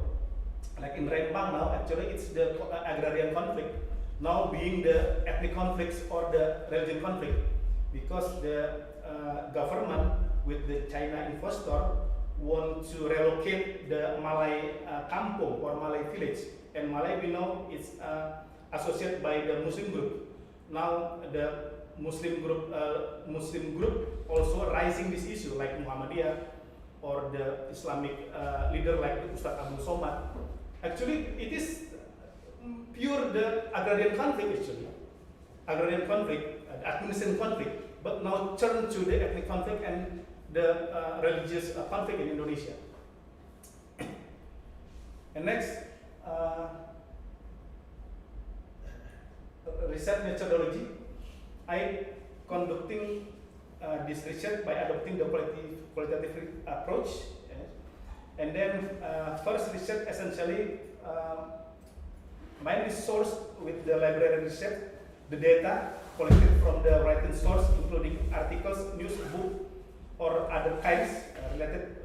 Like in Rembang now, actually it's the agrarian conflict, now being the ethnic conflicts or the religion conflict, because the government with the China investor want to relocate the Malay kampung or Malay village, and Malay we know is associated by the Muslim group. Now the Muslim group also raising this issue like Muhammadiyah or the Islamic leader like Ustaz Abdul Somad. Actually, it is pure the agrarian conflict actually, agrarian conflict, administration conflict, but now turn to the ethnic conflict and the religious conflict in Indonesia. And next, research methodology. I conducting this research by adopting the qualitative approach, and then first research essentially mainly sourced with the library research, the data collected from the written source, including articles, news, book, or other kinds related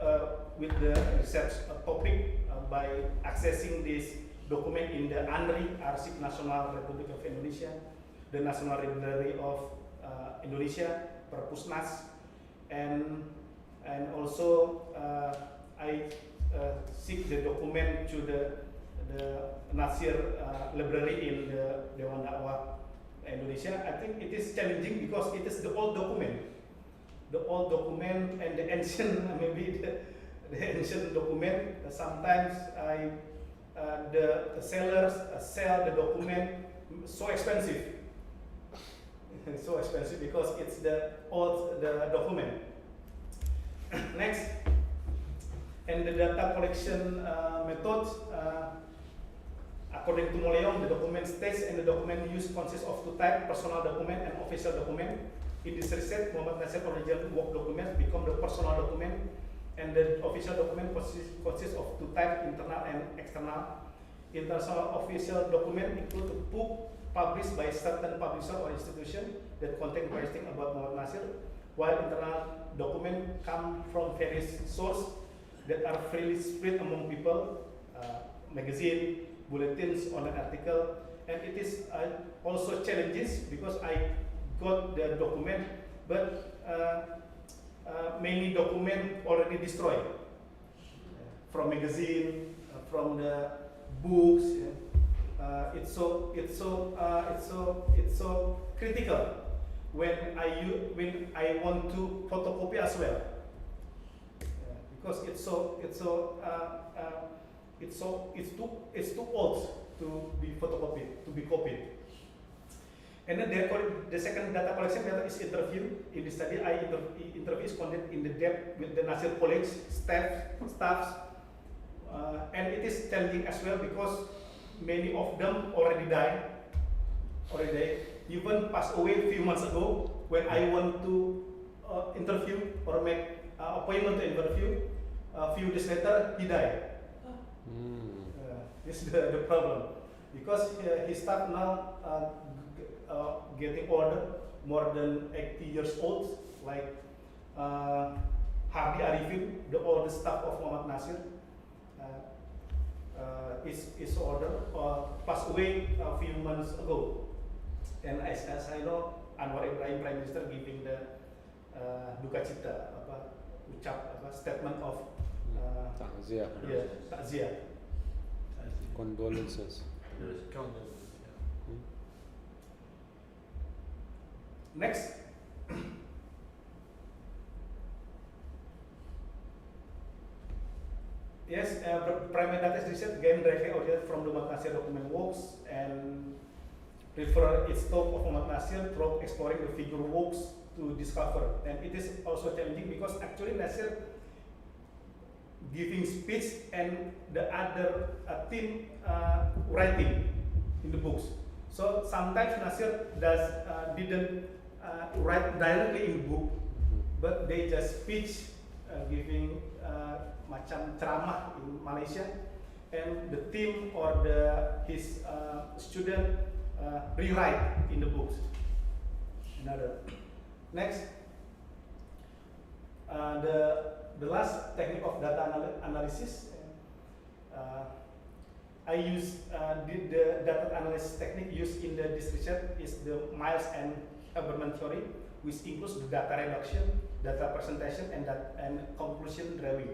with the research topic by accessing this document in the ANRI, Arsip Nasional Republik of Indonesia, the National Library of Indonesia, Perpusnas, and also I seek the document to the Nasir library in the Dewan Dakwah Indonesia. I think it is challenging because it is the old document, and the ancient maybe the ancient document. Sometimes the sellers sell the document so expensive. So expensive because it's the old document. Next, and the data collection method, according to Moleong, the document states and the document used consists of two types: personal document and official document. In this research, Muhammad Nasir original work documents become the personal document, and the official document consists of two types: internal and external. Internal official document include a book published by certain publisher or institution that contain interesting about Muhammad Nasir, while internal document come from various sources that are freely spread among people, magazine, bulletins, online article, and it is also challenges because I got the document, but many document already destroyed from magazine, from the books. It's so critical when I want to photocopy as well, because it's too old to be photocopied, to be copied. And then the second data collection method is interview. In this study, interview is conducted in the depth with the Nasir colleagues, staffs, and it is challenging as well because many of them already died, even passed away a few months ago. When I want to interview or make appointment to interview, a few days later he died. This is the problem because his staff now getting older, more than 80 years old, like Hardi Arifin, the oldest staff of Muhammad Nasir, is older, passed away a few months ago. And as I know, Anwar Ibrahim, Prime Minister, giving the duka cita, statement of Takziah. takziah. Condolences. Next. Yes, primary data research gain directly originated from the Muhammad Nasir document works and refer its talk of Muhammad Nasir through exploring the figure works to discover. And it is also challenging because actually Nasir giving speech and the other team writing in the books. So sometimes Nasir didn't write directly in the book, but they just speech giving macam ceramah in Malaysia, and the team or his student rewrite in the books. Another. Next, the last technique of data analysis. I use the data analysis technique used in this research is the Miles and Haberman theory, which includes the data reduction, data presentation, and conclusion drawing.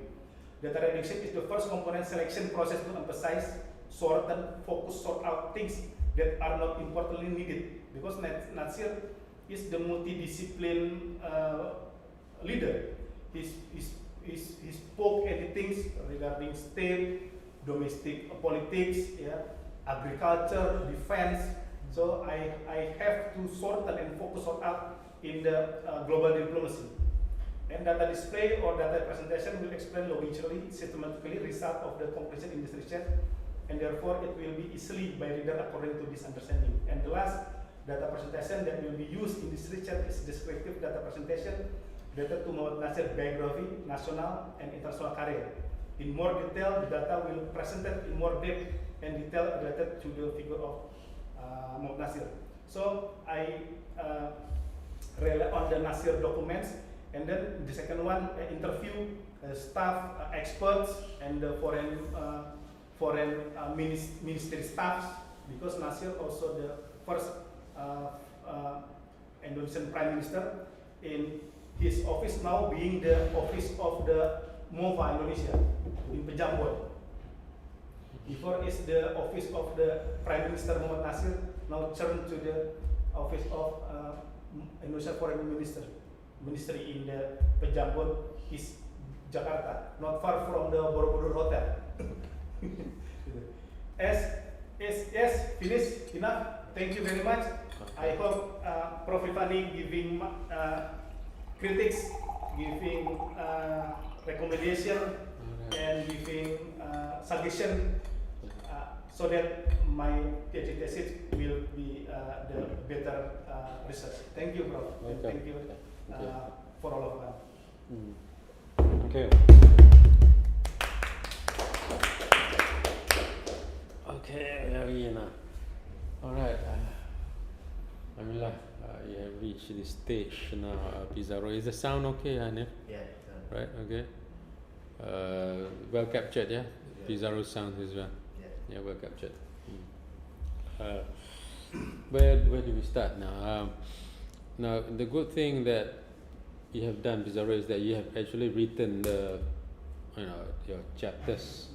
Data reduction is the first component selection process to emphasize, sort and focus, sort out things that are not importantly needed. Because Nasir is the multidiscipline leader. He spoke anything regarding state, domestic politics, agriculture, defense. So I have to sort and focus on out in the global diplomacy. And data display or data presentation will explain logically, systematically result of the conclusion in this research, and therefore it will be easily by reader according to this understanding. And the last data presentation that will be used in this research is descriptive data presentation related to Muhammad Nasir biography, national and international career. In more detail, the data will be presented in more depth and detail related to the figure of Muhammad Nasir. So I rely on the Nasir documents, and then the second one, interview staff, experts, and the foreign ministry staffs, because Nasir also the first Indonesian Prime Minister in his office now being the office of the MOFA Indonesia in Pejambon. Before is the office of the Prime Minister Muhammad Nasir, now turned to the office of Indonesia Foreign Ministry in the Pejambon, East Jakarta, not far from the Borobudur Hotel. Yes, finished, enough. Thank you very much. I hope Prof. Ifani giving critics, giving recommendation, and giving suggestion, so that my PhD thesis will be the better research. Thank you, Prof. Okay. And thank you for all of us. Okay. Okay, very enough. All right. Alhamdulillah, you have reached this stage now, Pizarro. Is the sound okay, Hanif? Yeah. Right, okay. Well captured, yeah? Pizarro sound as well. Yeah. Yeah, well captured. Where do we start now? Now, the good thing that you have done, Pizarro, is that you have actually written your chapters,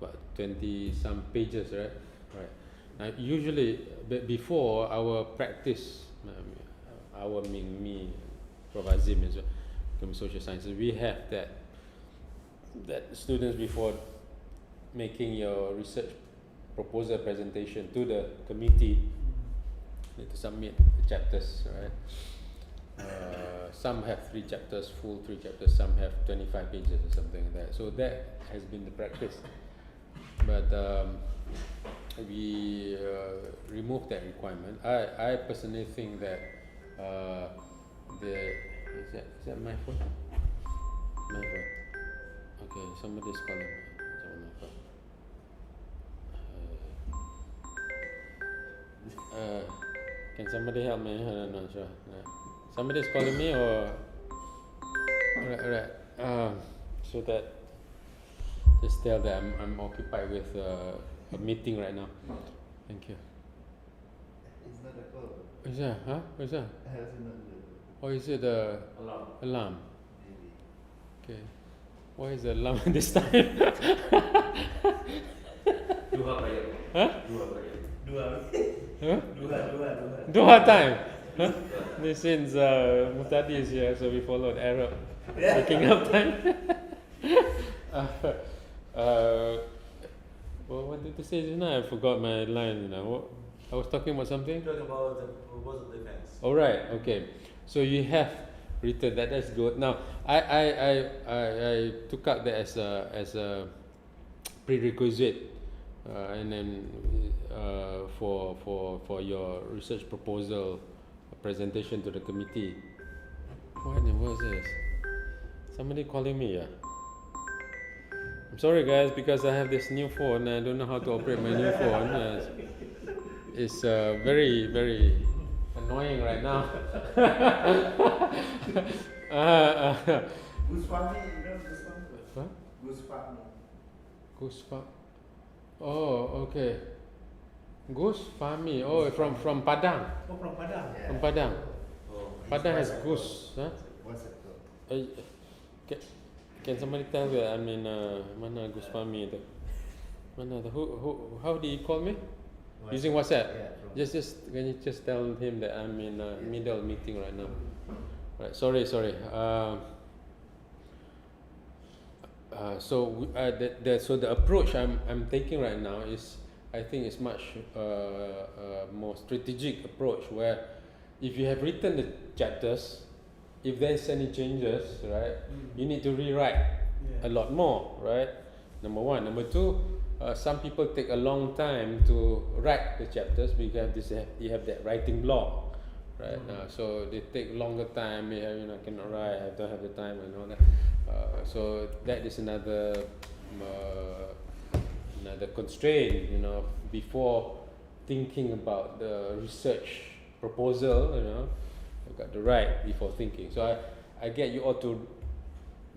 about 20 some pages, right? Right. Now, usually, before our practice, me, Prof. Azim as well, from social sciences, we have that students, before making your research proposal presentation to the committee, need to submit the chapters, right? Some have 3 chapters, full 3 chapters, some have 25 pages or something like that. So that has been the practice. But we removed that requirement. I personally think that is that my phone? My phone. Okay, somebody's calling me. Can somebody help me? I'm not sure. Somebody's calling me, or alright. So that just tell that I'm occupied with a meeting right now. Thank you. It's not a call. What's that? Huh? What's that? It's not good. Or is it the alarm? Maybe. Okay. Why is the alarm this time? Duha prayer. Huh? Duha prayer. Huh? Dua. Duha time. Huh? This since Muhtadi is here, so we followed Arab waking up time. What did you say just now? I forgot my line. I was talking about something. Talk about the proposal defense. All right. Okay. So you have written that. That's good. Now I took out that as a prerequisite, and then for your research proposal presentation to the committee. What was this? Somebody calling me, yeah. I'm sorry guys, because I have this new phone. I don't know how to operate my new phone. It's very, very annoying right now. Goose farming, you know Goose farming? What? Goose farming. Goose farm. Oh, okay. Goose farming. Oh, from Padang. Oh, from Padang. Yeah. From Padang. Oh, Padang has what's that goose. Huh? called? What's it called? Can somebody tell that I'm in mana Goose farming tu? Mana tu? How did he call me? Using WhatsApp. Yeah, from Just can you just tell him that I'm in a middle meeting right now. Right. Sorry. So the approach I'm taking right now is, I think it's much more strategic approach, where if you have written the chapters, if there's any changes, right, you need to rewrite a lot more, right? Number one. Number two, some people take a long time to write the chapters because you have that writing block, right? So they take longer time. I cannot write. I don't have the time and all that. So that is another constraint, before thinking about the research proposal, you got to write before thinking. So I get you all to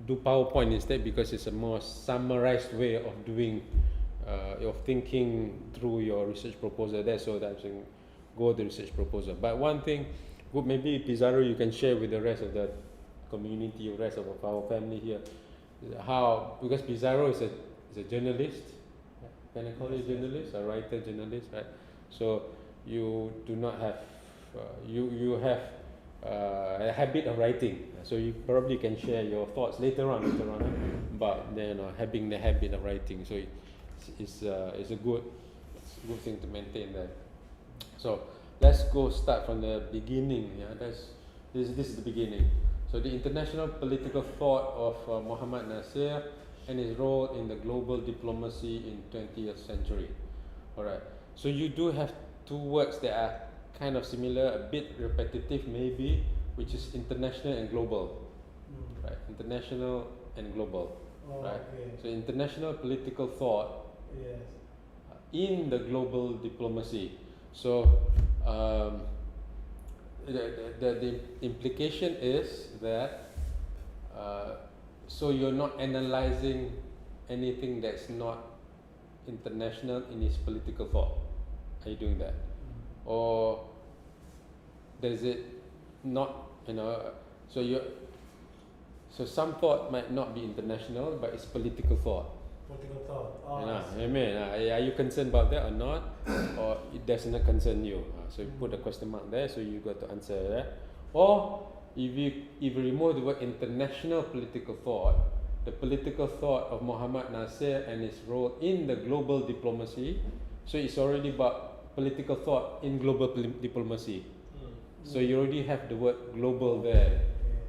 do PowerPoint instead, because it's a more summarized way of doing, of thinking through your research proposal. That's so that I can go the research proposal. But one thing, maybe Pizarro, you can share with the rest of the community, the rest of our family here, how, because Pizarro is a journalist. Can I call you a journalist, a writer, journalist, right? So you do not have, you have a habit of writing. So you probably can share your thoughts later on about having the habit of writing. So it's a good thing to maintain that. So let's start from the beginning. Yeah, this is the beginning. So the international political thought of Muhammad Nasir and his role in the global diplomacy in 20th century. Alright, so you do have two words that are kind of similar, a bit repetitive maybe, which is international and global. Right, international and global. Right. Okay. So international political thought in the global diplomacy. So the implication is that so you're not analyzing anything that's not international in its political thought. Are you doing that? Or does it not, so some thought might not be international, but it's political thought. Political thought. Are you concerned about that or not? Or it does not concern you? So you put a question mark there, so you got to answer that. Or if you remove the word international political thought, the political thought of Muhammad Nasir and his role in the global diplomacy, so it's already about political thought in global diplomacy. So you already have the word global there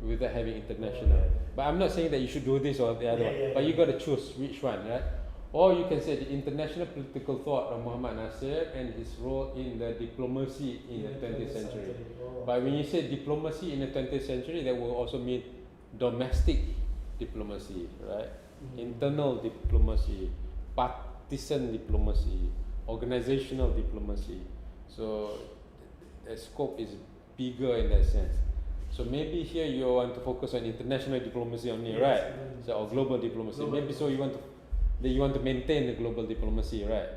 without having international. But I'm not saying that you should do this or the other one, but you got to choose which one, right? Or you can say the international political thought of Muhammad Nasir and his role in the diplomacy in the 20th century. But when you say diplomacy in the 20th century, that will also mean domestic diplomacy, right? Internal diplomacy, partisan diplomacy, organizational diplomacy. So the scope is bigger in that sense. So maybe here you want to focus on international diplomacy only, right? So or global diplomacy. Maybe so you want to maintain the global diplomacy, right?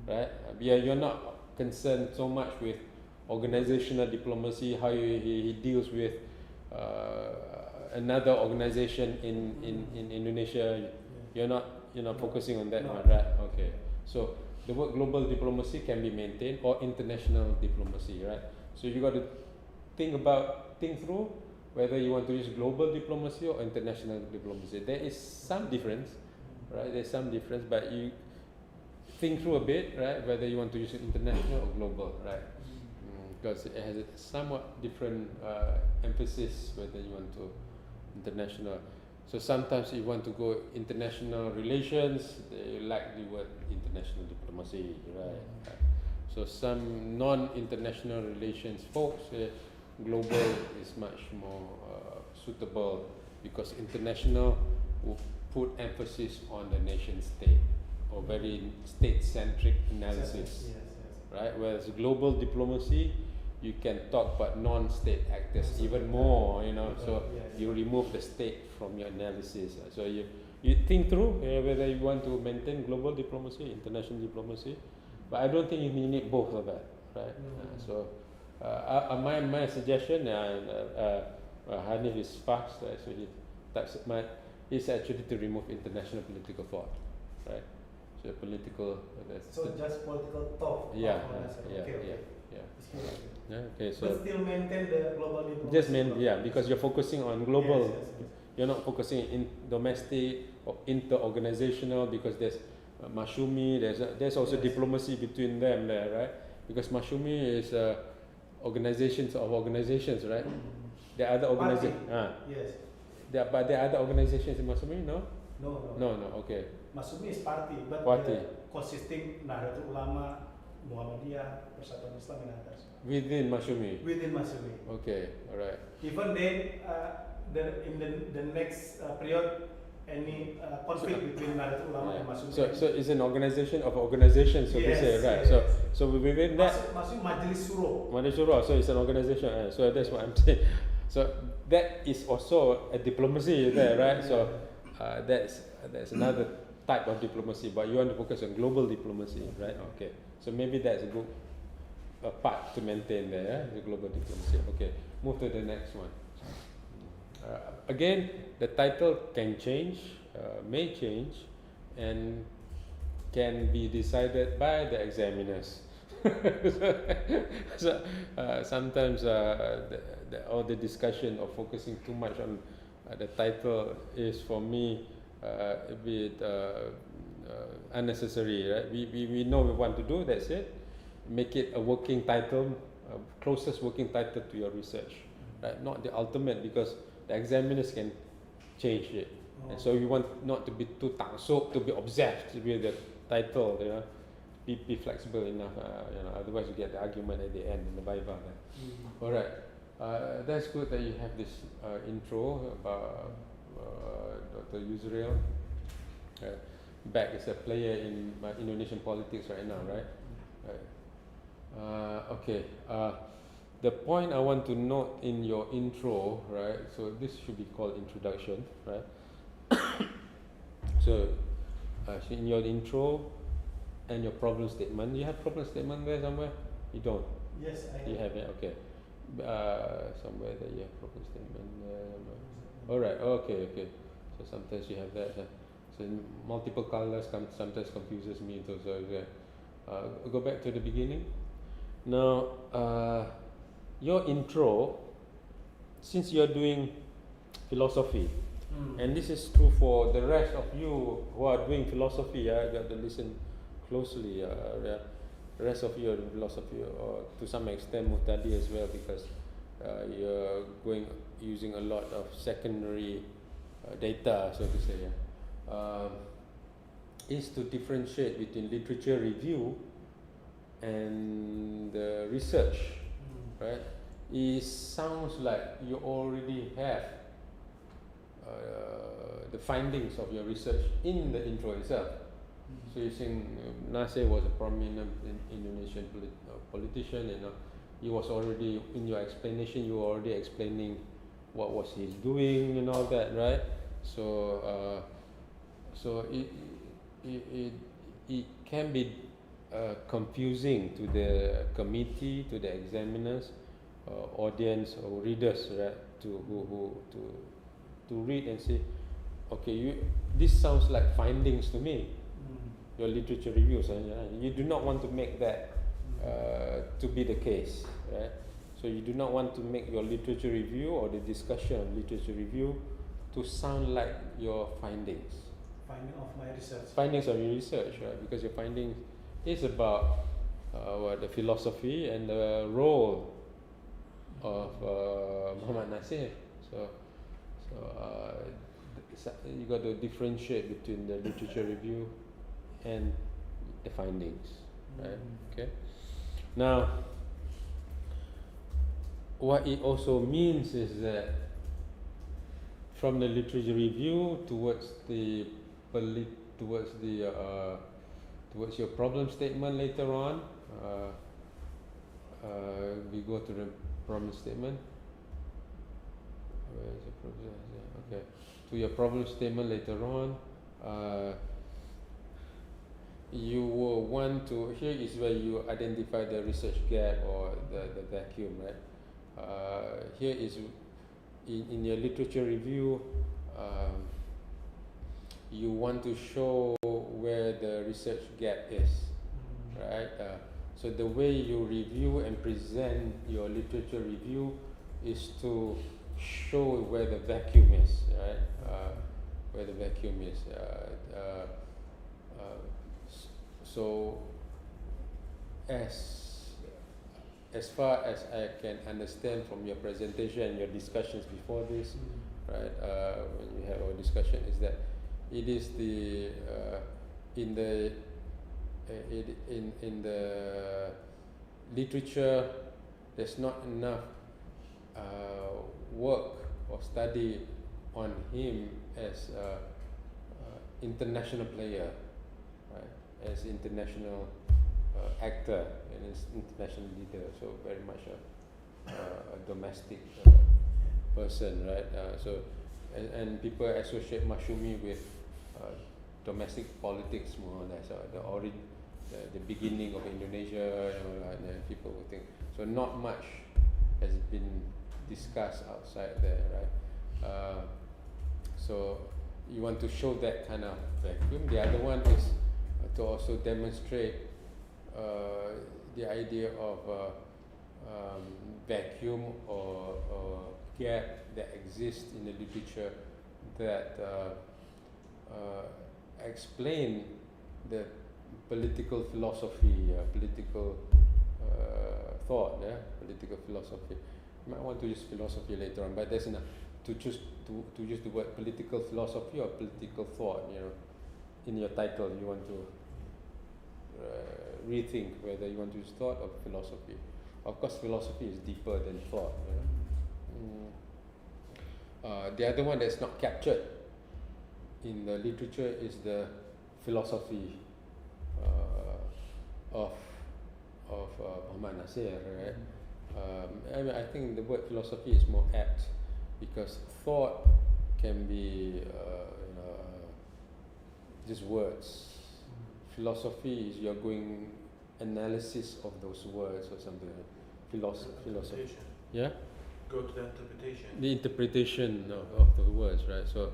Right? You're not concerned so much with organizational diplomacy, how he deals with another organization in Indonesia. You're not focusing on that one, right? Okay. So the word global diplomacy can be maintained, or international diplomacy, right? So you got to think through whether you want to use global diplomacy or international diplomacy. There is some difference, right? There's some difference, but you think through a bit, right? Whether you want to use international or global, right? Because it has a somewhat different emphasis whether you want to international. So sometimes you want to go international relations, they like the word international diplomacy, right? So some non-international relations folks say global is much more suitable because international will put emphasis on the nation state or very state-centric analysis, Yes. right? Whereas global diplomacy, you can talk about non-state actors even more, you know. So you remove the state from your analysis. So you think through whether you want to maintain global diplomacy, international diplomacy, but I don't think you need both of that, right? So my suggestion, Hanif is fast, so he types is actually to remove international political thought, right? So political. So just political talk. Yeah, Okay. Okay, so but still maintain the global diplomacy. just because you're focusing on global. Yes. You're not focusing in domestic or inter-organizational, because there's Mashumi. There's also diplomacy between them there, right? Because Mashumi is organizations of organizations, right? There are other organizations. Yes. But there are other organizations in Mashumi, no? No. Okay. Masumi is party, but Party. Consisting Nahdlatul Ulama, Muhammadiyah, Persatuan Islam, and others. Within Mashumi. Within Masumi. Okay, all right. Even then, in the next period, any conflict between Nahdlatul Ulama and Masumi. So it's an organization of organizations, so to say, right? Yes. So within that, Masumi Majlis Suro. Malaysia, so it's an organization. So that's what I'm saying. So that is also a diplomacy there, right? So that's another type of diplomacy, but you want to focus on global diplomacy, right? Okay. So maybe that's a good part to maintain there, the global diplomacy. Okay. Move to the next one. Again, the title can change, may change, and can be decided by the examiners. So sometimes all the discussion of focusing too much on the title is, for me, a bit unnecessary, right? We know we want to do, that's it. Make it a working title, closest working title to your research, right? Not the ultimate, because the examiners can change it. And so you want not to be too tangsuk, to be obsessed with the title, you know. Be flexible enough, you know. Otherwise, you get the argument at the end in the Bible. All right, that's good that you have this intro about Dr. Yusril. Back as a player in Indonesian politics right now, right? Okay. The point I want to note in your intro, right? So this should be called introduction, right? So in your intro and your problem statement, you have problem statement there somewhere? You don't? Yes, I have. You have it, okay. Somewhere that you have problem statement. All right, okay. So sometimes you have that. So multiple colors sometimes confuses me too. So go back to the beginning. Now, your intro, since you're doing philosophy, and this is true for the rest of you who are doing philosophy, you got to listen closely. The rest of you are doing philosophy, or to some extent Muhtadi as well, because you're using a lot of secondary data, so to say. Is to differentiate between literature review and research, right? It sounds like you already have the findings of your research in the intro itself. So you're saying Nasir was a prominent Indonesian politician, and he was already, in your explanation, you were already explaining what was he doing and all that, right? So it can be confusing to the committee, to the examiners, audience or readers, right? To read and say, okay, this sounds like findings to me. Your literature reviews, you do not want to make that to be the case, right? So you do not want to make your literature review or the discussion on literature review to sound like your findings. Findings of your research, right? Because your findings is about the philosophy and the role of Muhammad Nasir. So you got to differentiate between the literature review and the findings, right? Okay. Now, what it also means is that from the literature review towards the towards your problem statement later on. We go to the problem statement. Where is the problem? Okay, to your problem statement later on. You will want to, here is where you identify the research gap or the vacuum, right? Here is in your literature review, you want to show where the research gap is, right? So the way you review and present your literature review is to show where the vacuum is, right? Where the vacuum is. So as far as I can understand from your presentation and your discussions before this, right? When you have our discussion, is that it is the in the literature, there's not enough work or study on him as a international player, right? As international actor and as international leader, so very much a domestic person, right? And people associate Masyumi with domestic politics more or less, the beginning of Indonesia, and people would think. So not much has been discussed outside there, right? So you want to show that kind of vacuum. The other one is to also demonstrate the idea of vacuum or gap that exists in the literature that explain the political philosophy, political thought, political philosophy. You might want to use philosophy later on, but there's enough to choose to use the word political philosophy or political thought. In your title, you want to rethink whether you want to use thought or philosophy. Of course, philosophy is deeper than thought. The other one that's not captured in the literature is the philosophy of Muhammad Nasir, right? I think the word philosophy is more apt because thought can be just words. Philosophy is you're going analysis of those words or something. Philosophy. Yeah. Go to the interpretation. The interpretation of the words, right? So,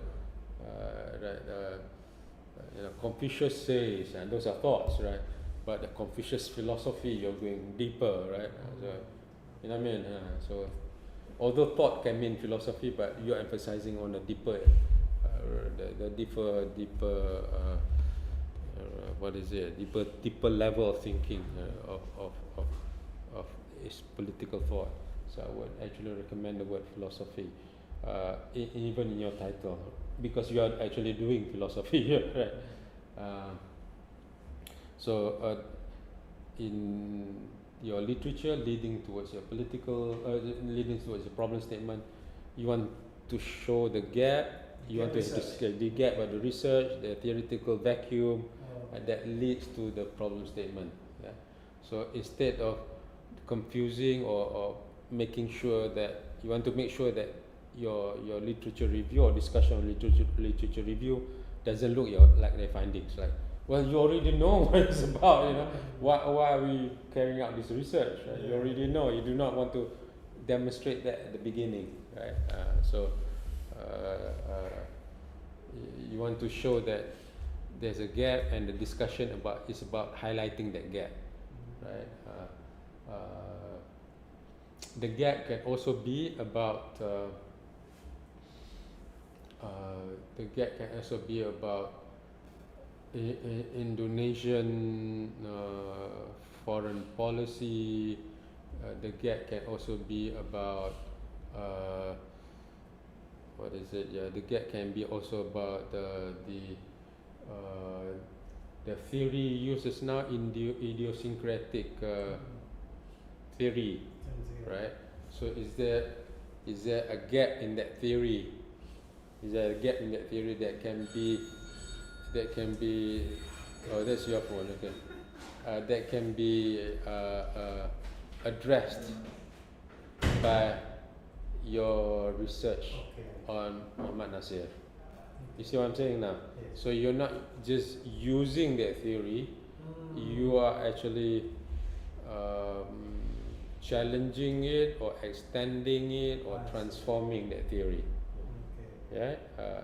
Confucius says, and those are thoughts, right? But the Confucius philosophy, you're going deeper, right? So, you know what I mean? So, although thought can mean philosophy, but you're emphasizing on the deeper, deeper. What is it? Deeper level of thinking of is political thought. So I would actually recommend the word philosophy, even in your title, because you are actually doing philosophy here, right? In your literature, leading towards your leading towards your problem statement, you want to show the gap. You want to discuss the gap about the research, the theoretical vacuum that leads to the problem statement. Yeah? So instead of confusing or making sure that you want to make sure that your literature review or discussion on literature review doesn't look like their findings. Like, well, you already know what it's about. Why are we carrying out this research? Right? You already know. You do not want to demonstrate that at the beginning, right? You want to show that there's a gap, and the discussion is about highlighting that gap, right? The gap can also be about Indonesian foreign policy. The gap can also be about what is it? Yeah, the gap can be also about the theory uses now in the idiosyncratic theory, right? So is there a gap in that theory Is there a gap in that theory that can be oh, that's your phone, okay. That can be addressed by your research on Muhammad Nasir. You see what I'm saying now? Yes. So you're not just using that theory, you are actually challenging it or extending it or transforming that theory. Okay. Yeah,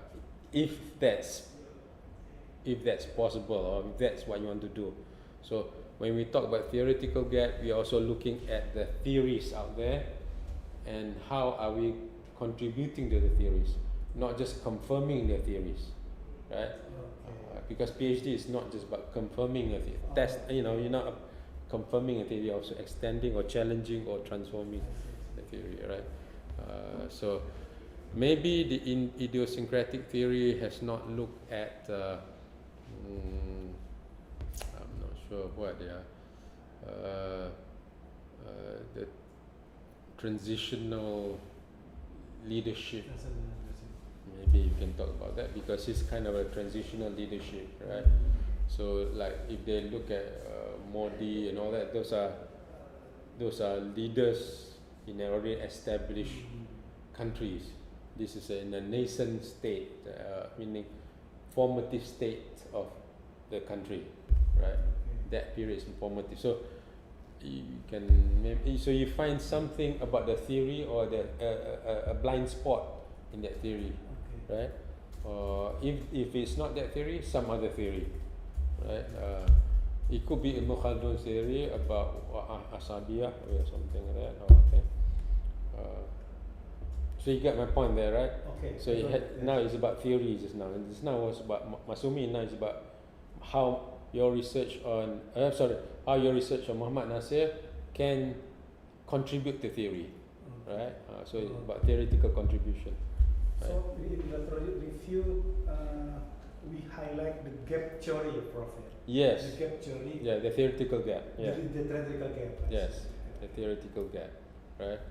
if that's possible or if that's what you want to do. So when we talk about theoretical gap, we are also looking at the theories out there and how are we contributing to the theories, not just confirming the theories, right? Because PhD is not just about confirming a theory. Test, you're not confirming a theory, you're also extending or challenging or transforming the theory, right? So maybe the idiosyncratic theory has not looked at I'm not sure what they are, the transitional leadership. Maybe you can talk about that because it's kind of a transitional leadership, right? So like if they look at Modi and all that, those are leaders in already established countries. This is in a nascent state, meaning formative state of the country, right? That period is formative. So you you find something about the theory or a blind spot in that theory, right? Or if it's not that theory, some other theory, right? It could be Ibn Khaldun's theory about Asabiyah or something like that. Okay. So you get my point there, right? Okay. So now it's about theory just now, and just now was about Masumi. Now it's about how your research on Muhammad Nasir can contribute to theory, right? So it's about theoretical contribution. Right? So in the project review, we highlight the gap theory, Prof. Yes. The gap theory. Yeah, the theoretical gap. Yeah. The theoretical gap. Yes, the theoretical gap, right?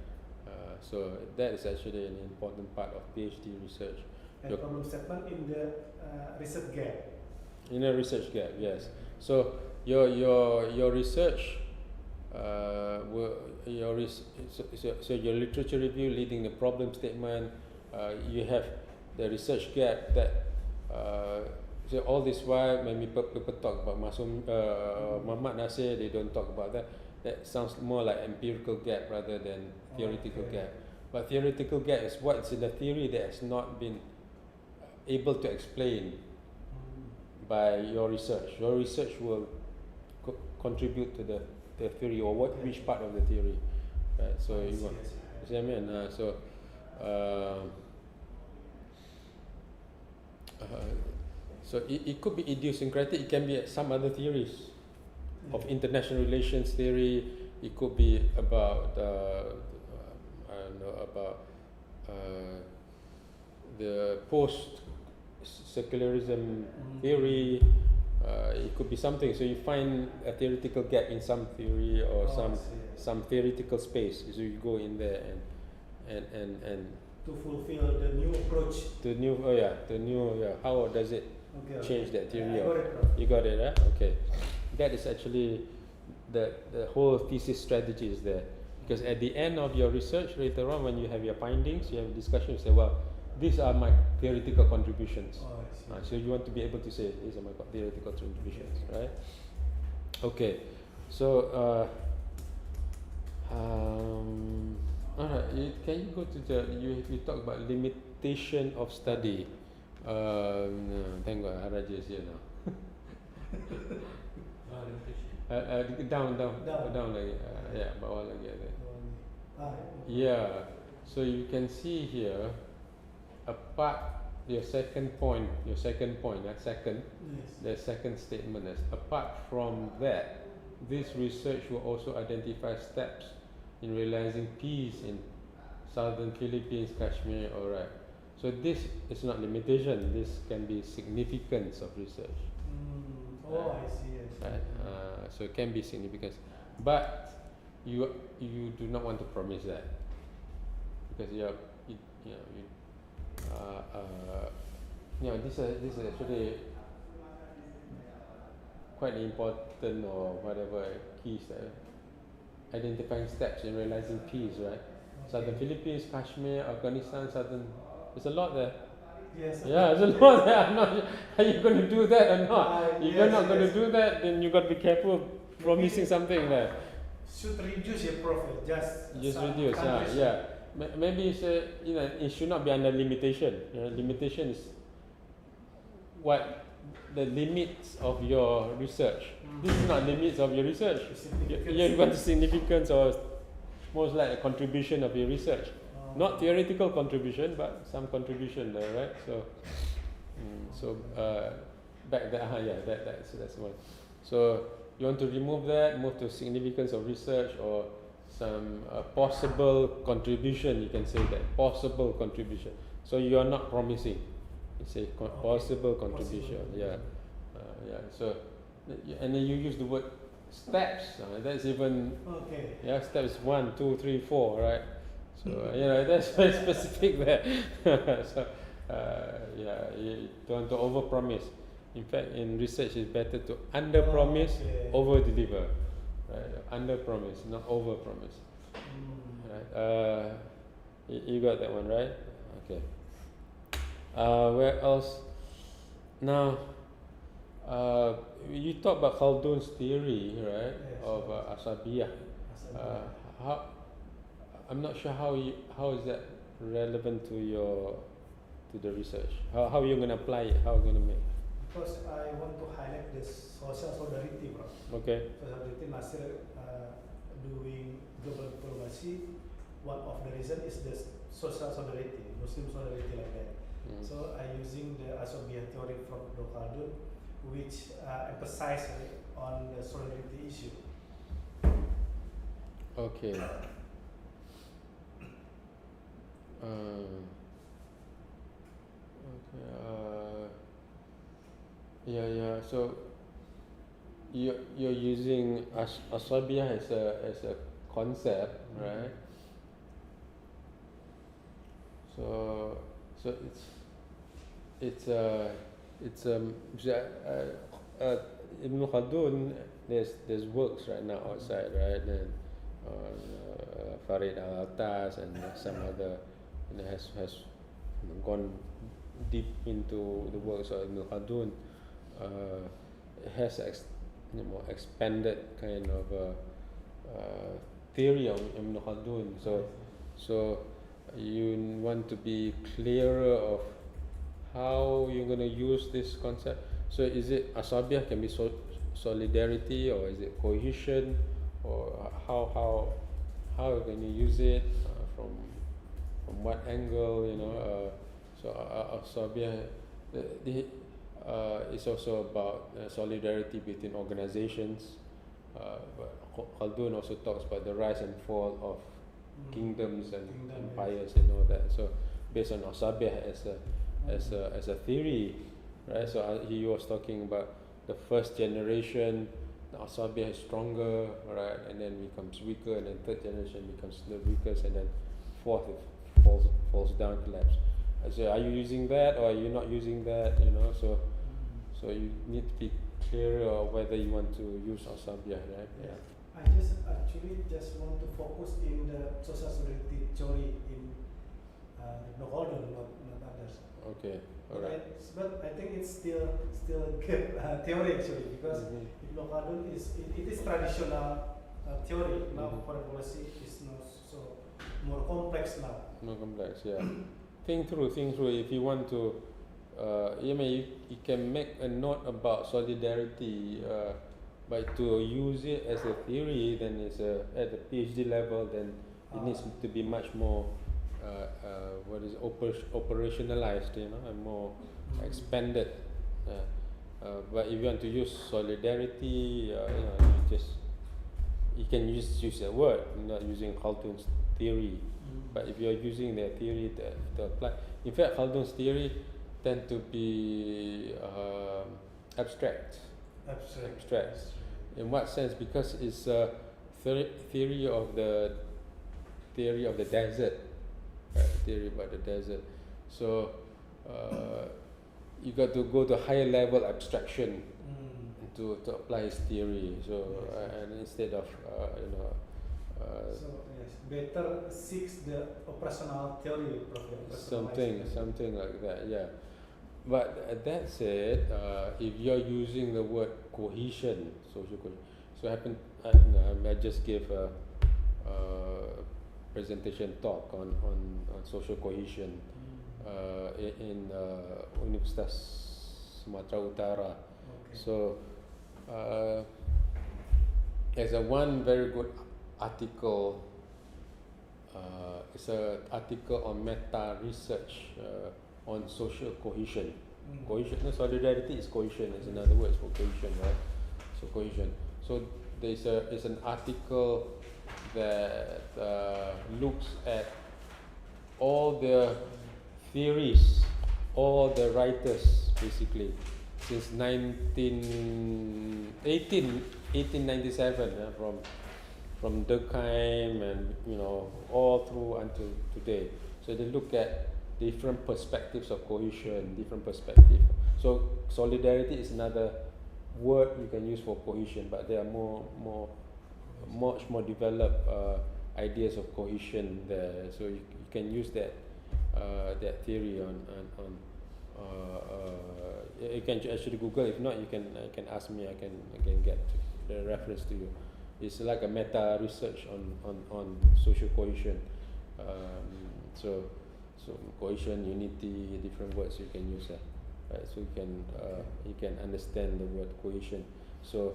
So that is actually an important part of PhD research. And problem statement in the research gap. In a research gap, yes. So your research, so your literature review leading the problem statement, you have the research gap that. So all this while when people talk about Muhammad Nasir, they don't talk about that. That sounds more like empirical gap rather than theoretical gap. But theoretical gap is what's in the theory that has not been able to explain by your research. Your research will contribute to the theory or which part of the theory, right? So you see what I mean? So it could be idiosyncratic. It can be some other theories of international relations theory. It could be about the post-secularism theory. It could be something. So you find a theoretical gap in some theory or some theoretical space. So you go in there and to fulfill the new approach. How does it change that theory? You got it, right? Okay. That is actually the whole thesis strategy is there. Because at the end of your research, later on when you have your findings, you have discussion, you say, well, these are my theoretical contributions. So you want to be able to say, these are my theoretical contributions, right? Okay. So, alright, can you go to you talk about limitation of study. Thank God, Haraja is here now. Down lagi. Bawah lagi ada. Yeah, so you can see here, apart the second point, the second statement is, apart from that, this research will also identify steps in realizing peace in southern Philippines, Kashmir. Alright, so this is not limitation, this can be significance of research. I see. Right? So it can be significance, but you do not want to promise that, because Yeah, this is actually quite important or whatever keys, identifying steps in realizing peace, right? Southern Philippines, Kashmir, Afghanistan, there's a lot there. Yes. Yeah, there's a lot there. I'm not sure. Are you going to do that or not? If you're Yes, not going to yes. do that, then you got to be careful promising something there. Should reduce your profit, just some Reduce, countries. yeah. Maybe it's it should not be under limitation. Limitation is what the limits of your research. This is not limits of your research. You've got the significance or most like a contribution of your research. Not theoretical contribution, but some contribution there, right? So back there, that's one. So you want to remove that, move to significance of research or some possible contribution. You can say that possible contribution. So you are not promising. You say possible contribution. Possible. Yeah. So and then you use the word steps. That's even steps 1, 2, 3, 4, right? So that's very specific there. So you don't want to overpromise. In fact, in research, it's better to underpromise, over-deliver. Right? Underpromise, not overpromise. Right? You got that one, right? Okay. Where else? Now, you talk about Khaldun's theory, right? Yes. Of Asabiyah. How? I'm not sure how is that relevant to the research. How are you going to apply it? How are you going to make? Because I want to highlight this social solidarity, bro. Okay. Social solidarity, Nasir doing global diplomacy. One of the reason is the social solidarity, Muslim solidarity like that. So I using the Asabiyah theory from Khaldun, which emphasize on the solidarity issue. Okay. So you're using Asabiyah as a concept, right? So it's Ibn Khaldun. There's works right now outside, right? And Farid Al-Atas and some other, has gone deep into the works of Ibn Khaldun. It has expanded kind of theory of Ibn Khaldun. So you want to be clearer of how you're going to use this concept. So is it Asabiyah can be solidarity, or is it cohesion, or how can you use it, from what angle, so Asabiyah is also about solidarity between organizations, but Khaldun also talks about the rise and fall of kingdoms and empires and all that. So based on Asabiyah as a theory, right? So he was talking about the first generation, the Asabiyah is stronger, right, and then becomes weaker, and then third generation becomes the weakest, and then fourth it falls down, collapse. So are you using that, or are you not using that? So you need to be clearer of whether you want to use Asabiyah, right? Yeah. I just want to focus in the social solidarity theory in Ibn Khaldun, not others. Okay. All right. But I think it's still good theory actually, because Ibn Khaldun it is traditional theory. Now foreign policy is not so more complex now. More complex, yeah. Think through. If you want to, you can make a note about solidarity, but to use it as a theory, then it's at the PhD level, then it needs to be much more operationalized, and more expanded. But if you want to use solidarity, you can use the word, not using Khaldun's theory. But if you are using their theory to apply, in fact, Khaldun's theory tend to be abstract. In what sense? Because it's a theory of the desert, right? Theory about the desert. So you got to go to higher level abstraction to apply his theory. So and instead of so yes, better seeks the operational theory, something like that. Yeah. But that said, if you're using the word cohesion, social cohesion, so I just gave a presentation talk on social cohesion in Universitas Sumatera Utara. Okay. So there's a one very good article. It's an article on meta research on social cohesion. Cohesion, no, solidarity is cohesion. Is another word for cohesion, right? So cohesion. So there's an article that looks at all the theories, all the writers basically since 1897, from Durkheim and all through until today. So they look at different perspectives of cohesion, different perspective. So solidarity is another word you can use for cohesion, but there are much more developed ideas of cohesion there. So you can use that theory on you can actually Google. If not, you can ask me. I can get the reference to you. It's like a meta research on social cohesion. So cohesion, unity, different words you can use. Right? So you can understand the word cohesion. So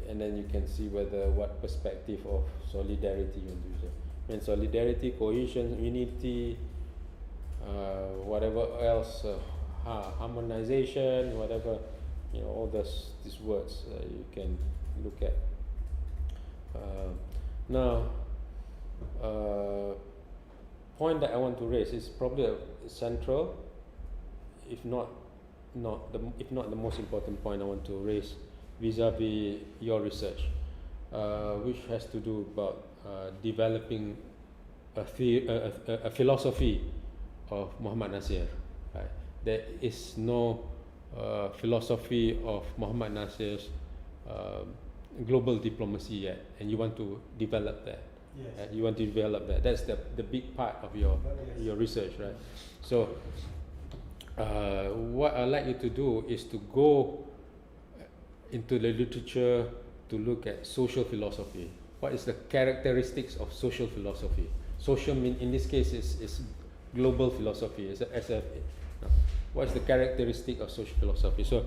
and then you can see what perspective of solidarity you use. And solidarity, cohesion, unity, whatever else, harmonization, whatever, all these words you can look at. Now, point that I want to raise is probably a central, if not the most important point I want to raise vis-a-vis your research, which has to do about developing a philosophy of Muhammad Nasir. Right? There is no philosophy of Muhammad Nasir's global diplomacy yet, and you want to develop that. Yes. You want to develop that. That's the big part of your research, right? So what I'd like you to do is to go into the literature to look at social philosophy. What is the characteristics of social philosophy? Social in this case is global philosophy. What is the characteristic of social philosophy? So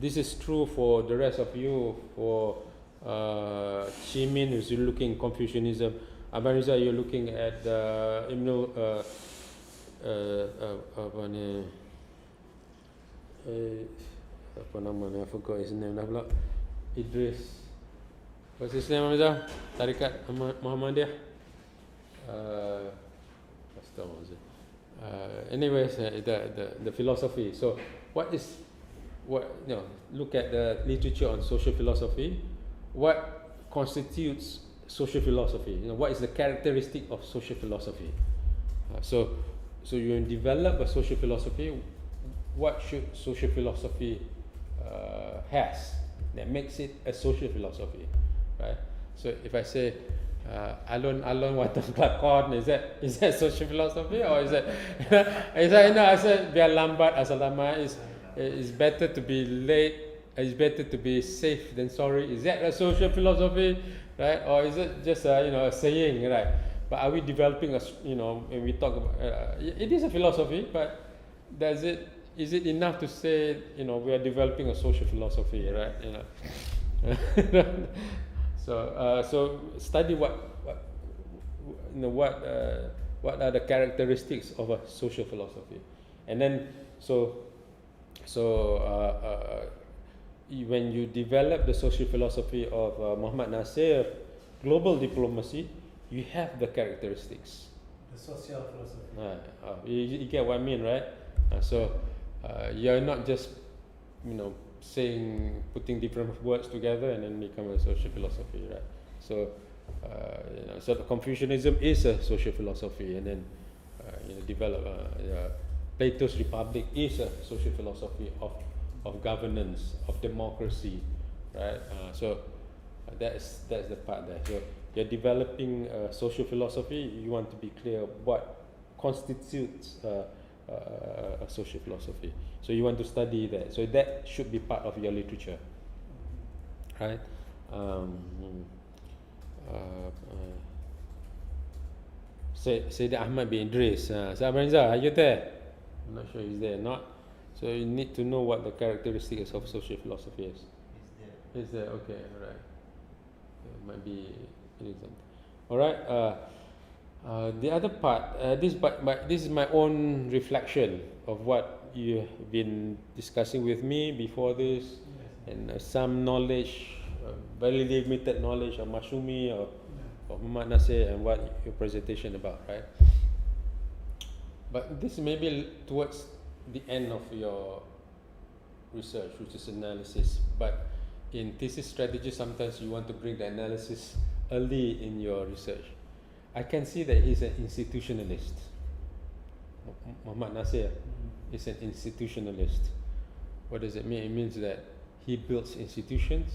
this is true for the rest of you. For Chimin, who's looking at Confucianism. Abang Riza, you're looking at Ilmu apa nama ni? I forgot his name dah pula. Idris. What's his name, Riza? Tarikat Muhammadiyah. Anyways, the philosophy. So look at the literature on social philosophy. What constitutes social philosophy? What is the characteristic of social philosophy? So you develop a social philosophy. What should social philosophy has that makes it a social philosophy, right? So if I say alon watang kelakon, is that social philosophy, or is that I said biar lambat asal lama, is better to be late, it's better to be safe than sorry. Is that a social philosophy, right? Or is it just a saying, right? But are we developing when we talk about it is a philosophy, but is it enough to say we are developing a social philosophy, right? So study what are the characteristics of a social philosophy, and then when you develop the social philosophy of Muhammad Nasir, global diplomacy, you have the characteristics. The social philosophy. You get what I mean, right? You're not just putting different words together and then become a social philosophy, right? So Confucianism is a social philosophy, and then develop Plato's Republic is a social philosophy of governance, of democracy, right? So that's the part there. So you're developing a social philosophy. You want to be clear what constitutes a social philosophy. So you want to study that. So that should be part of your literature, right? Sayyid Ahmad bin Idris. Sahabat Renza, are you there? I'm not sure he's there or not. So you need to know what the characteristics of social philosophy is. Is there? Okay, alright. Might be an example. Alright. The other part, this is my own reflection of what you have been discussing with me before this, and some knowledge, very limited knowledge of Mashumi or of Muhammad Nasir and what your presentation about, right? But this may be towards the end of your research, which is analysis. But in thesis strategy, sometimes you want to bring the analysis early in your research. I can see that he's an institutionalist. Muhammad Nasir is an institutionalist. What does it mean? It means that he builds institutions,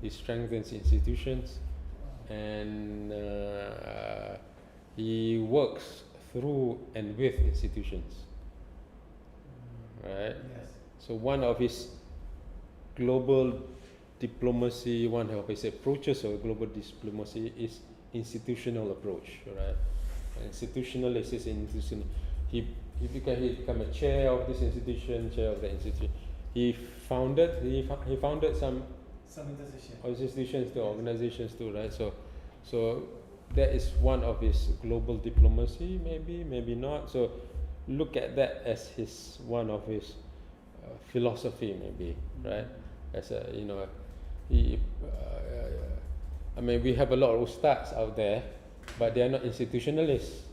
he strengthens institutions, and he works through and with institutions. Right? So one of his global diplomacy, one of his approaches of global diplomacy is institutional approach, right? Institutionalist is institutional. He became a chair of this institution, chair of the institution. He founded some institutions too, organizations too, right? So that is one of his global diplomacy, maybe not. So look at that as one of his philosophy, maybe, right? As a I mean, we have a lot of ustads out there, but they are not institutionalists.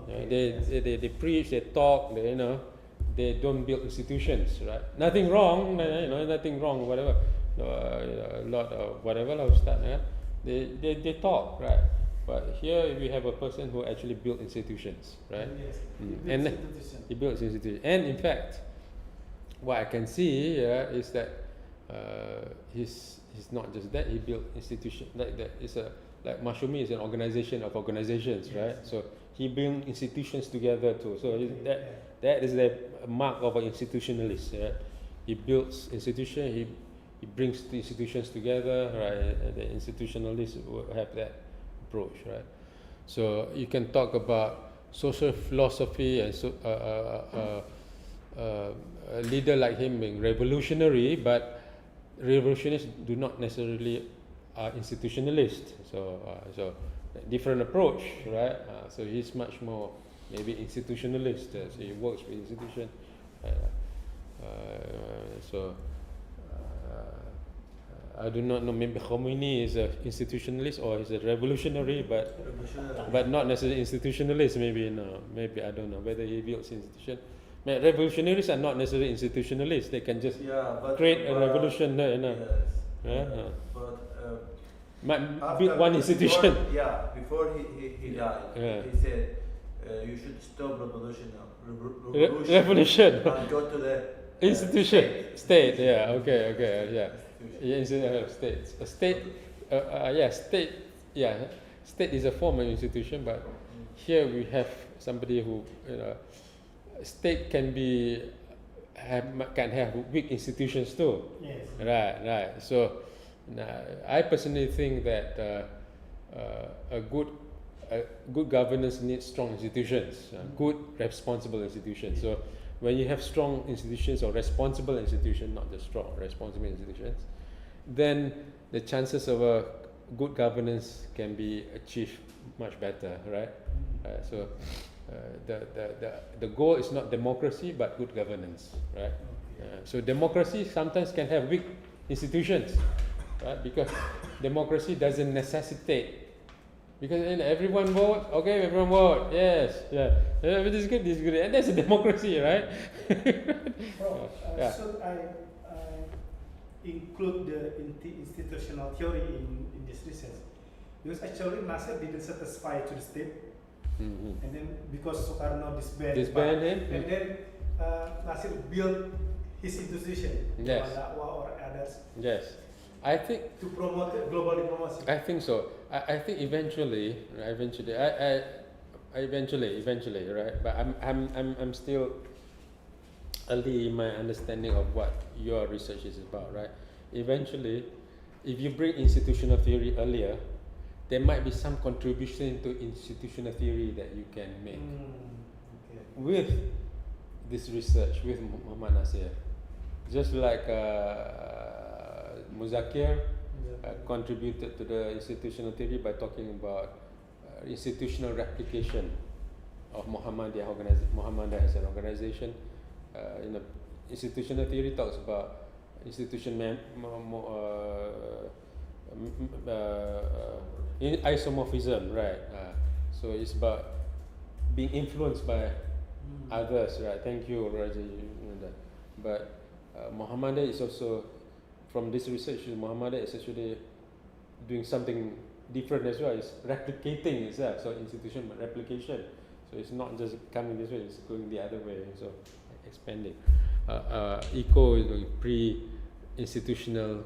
They preach, they talk, they don't build institutions, right? Nothing wrong, nothing wrong, whatever. A lot of whatever ustad, they talk, right? But here we have a person who actually built institutions, right? Yes. He builds institutions, and in fact, what I can see here is that he's not just that. He built institutions like that. Like Mashumi is an organization of organizations, right? So he brings institutions together too. So that is the mark of an institutionalist. Right? He builds institutions. He brings the institutions together, right? The institutionalists will have that approach, right? So you can talk about social philosophy and a leader like him being revolutionary, but revolutionists do not necessarily are institutionalists. So different approach, right? So he's much more maybe institutionalist. So he works with institution. I do not know. Maybe Khomeini is an institutionalist or he's a revolutionary, but not necessarily institutionalist. Maybe I don't know whether he builds institution. Revolutionaries are not necessarily institutionalists. They can just create a revolution. Might build one institution. Before he died, he said you should stop revolution and go to the institution, state. State is a form of institution, but here we have somebody who state can have weak institutions too. Yes. Right. So I personally think that a good governance needs strong institutions, good responsible institutions. So when you have strong institutions or responsible institutions, not just strong, responsible institutions, then the chances of a good governance can be achieved much better, right? So the goal is not democracy but good governance, right? So democracy sometimes can have weak institutions, right? Because democracy doesn't necessitate. Because everyone vote, okay, everyone vote, yes, this is good, and that's a democracy, right? Should I include the institutional theory in this research? Because actually Nasir didn't satisfy to the state, and then because Sukarno disbanded him, and then Nasir built his institution, Yes. or others, Yes, I think to promote global diplomacy. I think so. I think eventually, eventually, right? But I'm still early in my understanding of what your research is about, right? Eventually, if you bring institutional theory earlier, there might be some contribution to institutional theory that you can make Okay. with this research with Muhammad Nasir. Just like Muzakir contributed to the institutional theory by talking about institutional replication of Muhammadiyah as an organization. Institutional theory talks about isomorphism, right? So it's about being influenced by others, right? Thank you, Raja. You know that. But Muhammadiyah is also, from this research, Muhammadiyah is actually doing something different as well. It's replicating itself. So institution, but replication. So it's not just coming this way; it's going the other way. So expanding. Eco is pre-institutional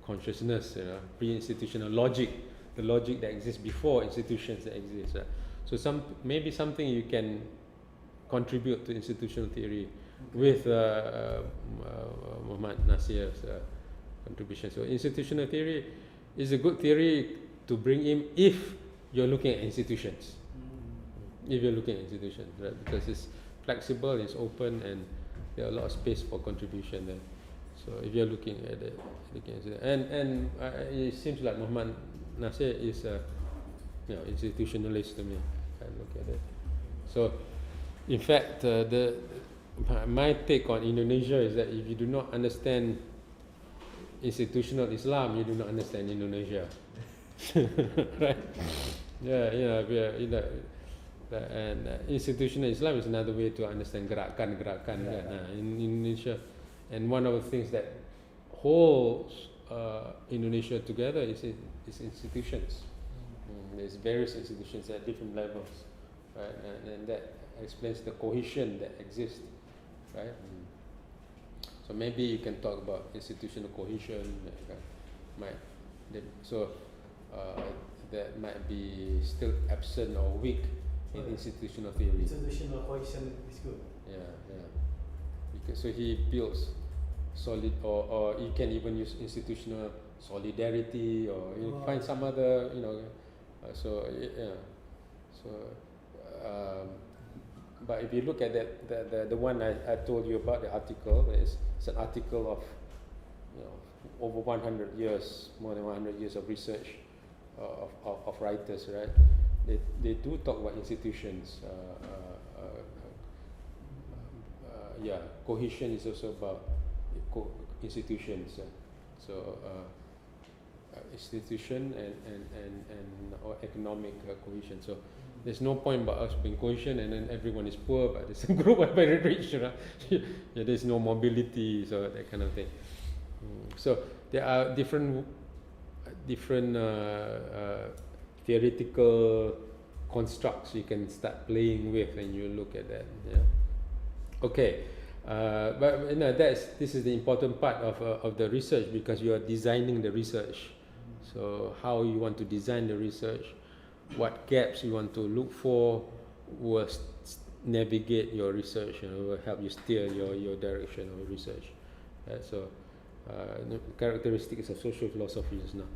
consciousness, pre-institutional logic, the logic that exists before institutions that exist. So maybe something you can contribute to institutional theory with Muhammad Nasir's contribution. So institutional theory is a good theory to bring in if you're looking at institutions. If you're looking at institutions, right? Because it's flexible, it's open, and there are a lot of space for contribution there. So if you're looking at it, and it seems like Muhammad Nasir is a institutionalist to me. I look at it. So, in fact, my take on Indonesia is that if you do not understand institutional Islam, you do not understand Indonesia. Right? And institutional Islam is another way to understand gerakan in Indonesia. And one of the things that holds Indonesia together is institutions. There's various institutions at different levels, right? And that explains the cohesion that exists, right? So maybe you can talk about institutional cohesion. That might be still absent or weak in institutional theory. Institutional cohesion is good. Yeah. Because so he builds solid, or you can even use institutional solidarity, or you find some other, but if you look at that, the one I told you about, the article, it's an article of over 100 years, more than 100 years of research of writers, right? They do talk about institutions. Cohesion is also about institutions. Institution and or economic cohesion. So there's no point about us being cohesion and then everyone is poor, but there's some group are very rich. There's no mobility, so that kind of thing. So there are different theoretical constructs you can start playing with when you look at that. Okay. But this is the important part of the research, because you are designing the research. So how you want to design the research, what gaps you want to look for, will navigate your research, will help you steer your direction of research. So characteristics of social philosophy is now.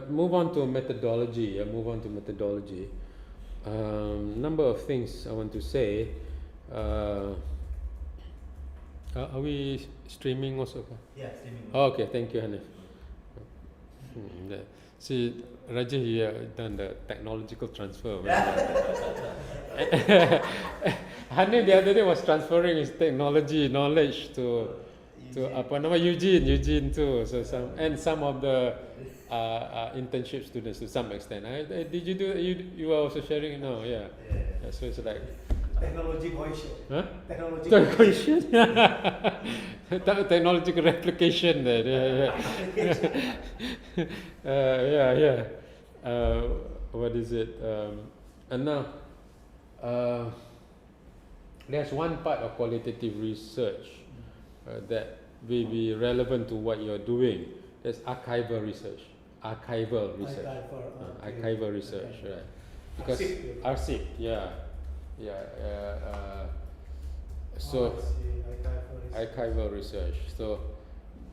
Move on to methodology. Number of things I want to say. Are we streaming also? Yeah, streaming. Okay, thank you, Hanif. See, Raja here done the technological transfer. Hanif the other day was transferring his technology knowledge to Eugene too. So some of the internship students to some extent. Did you do? You were also sharing? No, yeah. So it's like technology cohesion. Huh? Technology cohesion. Technological replication. What is it? And now there's one part of qualitative research that will be relevant to what you're doing. There's archival research. Archival research. Archival research, right? Because arsip, yeah. So archival research. So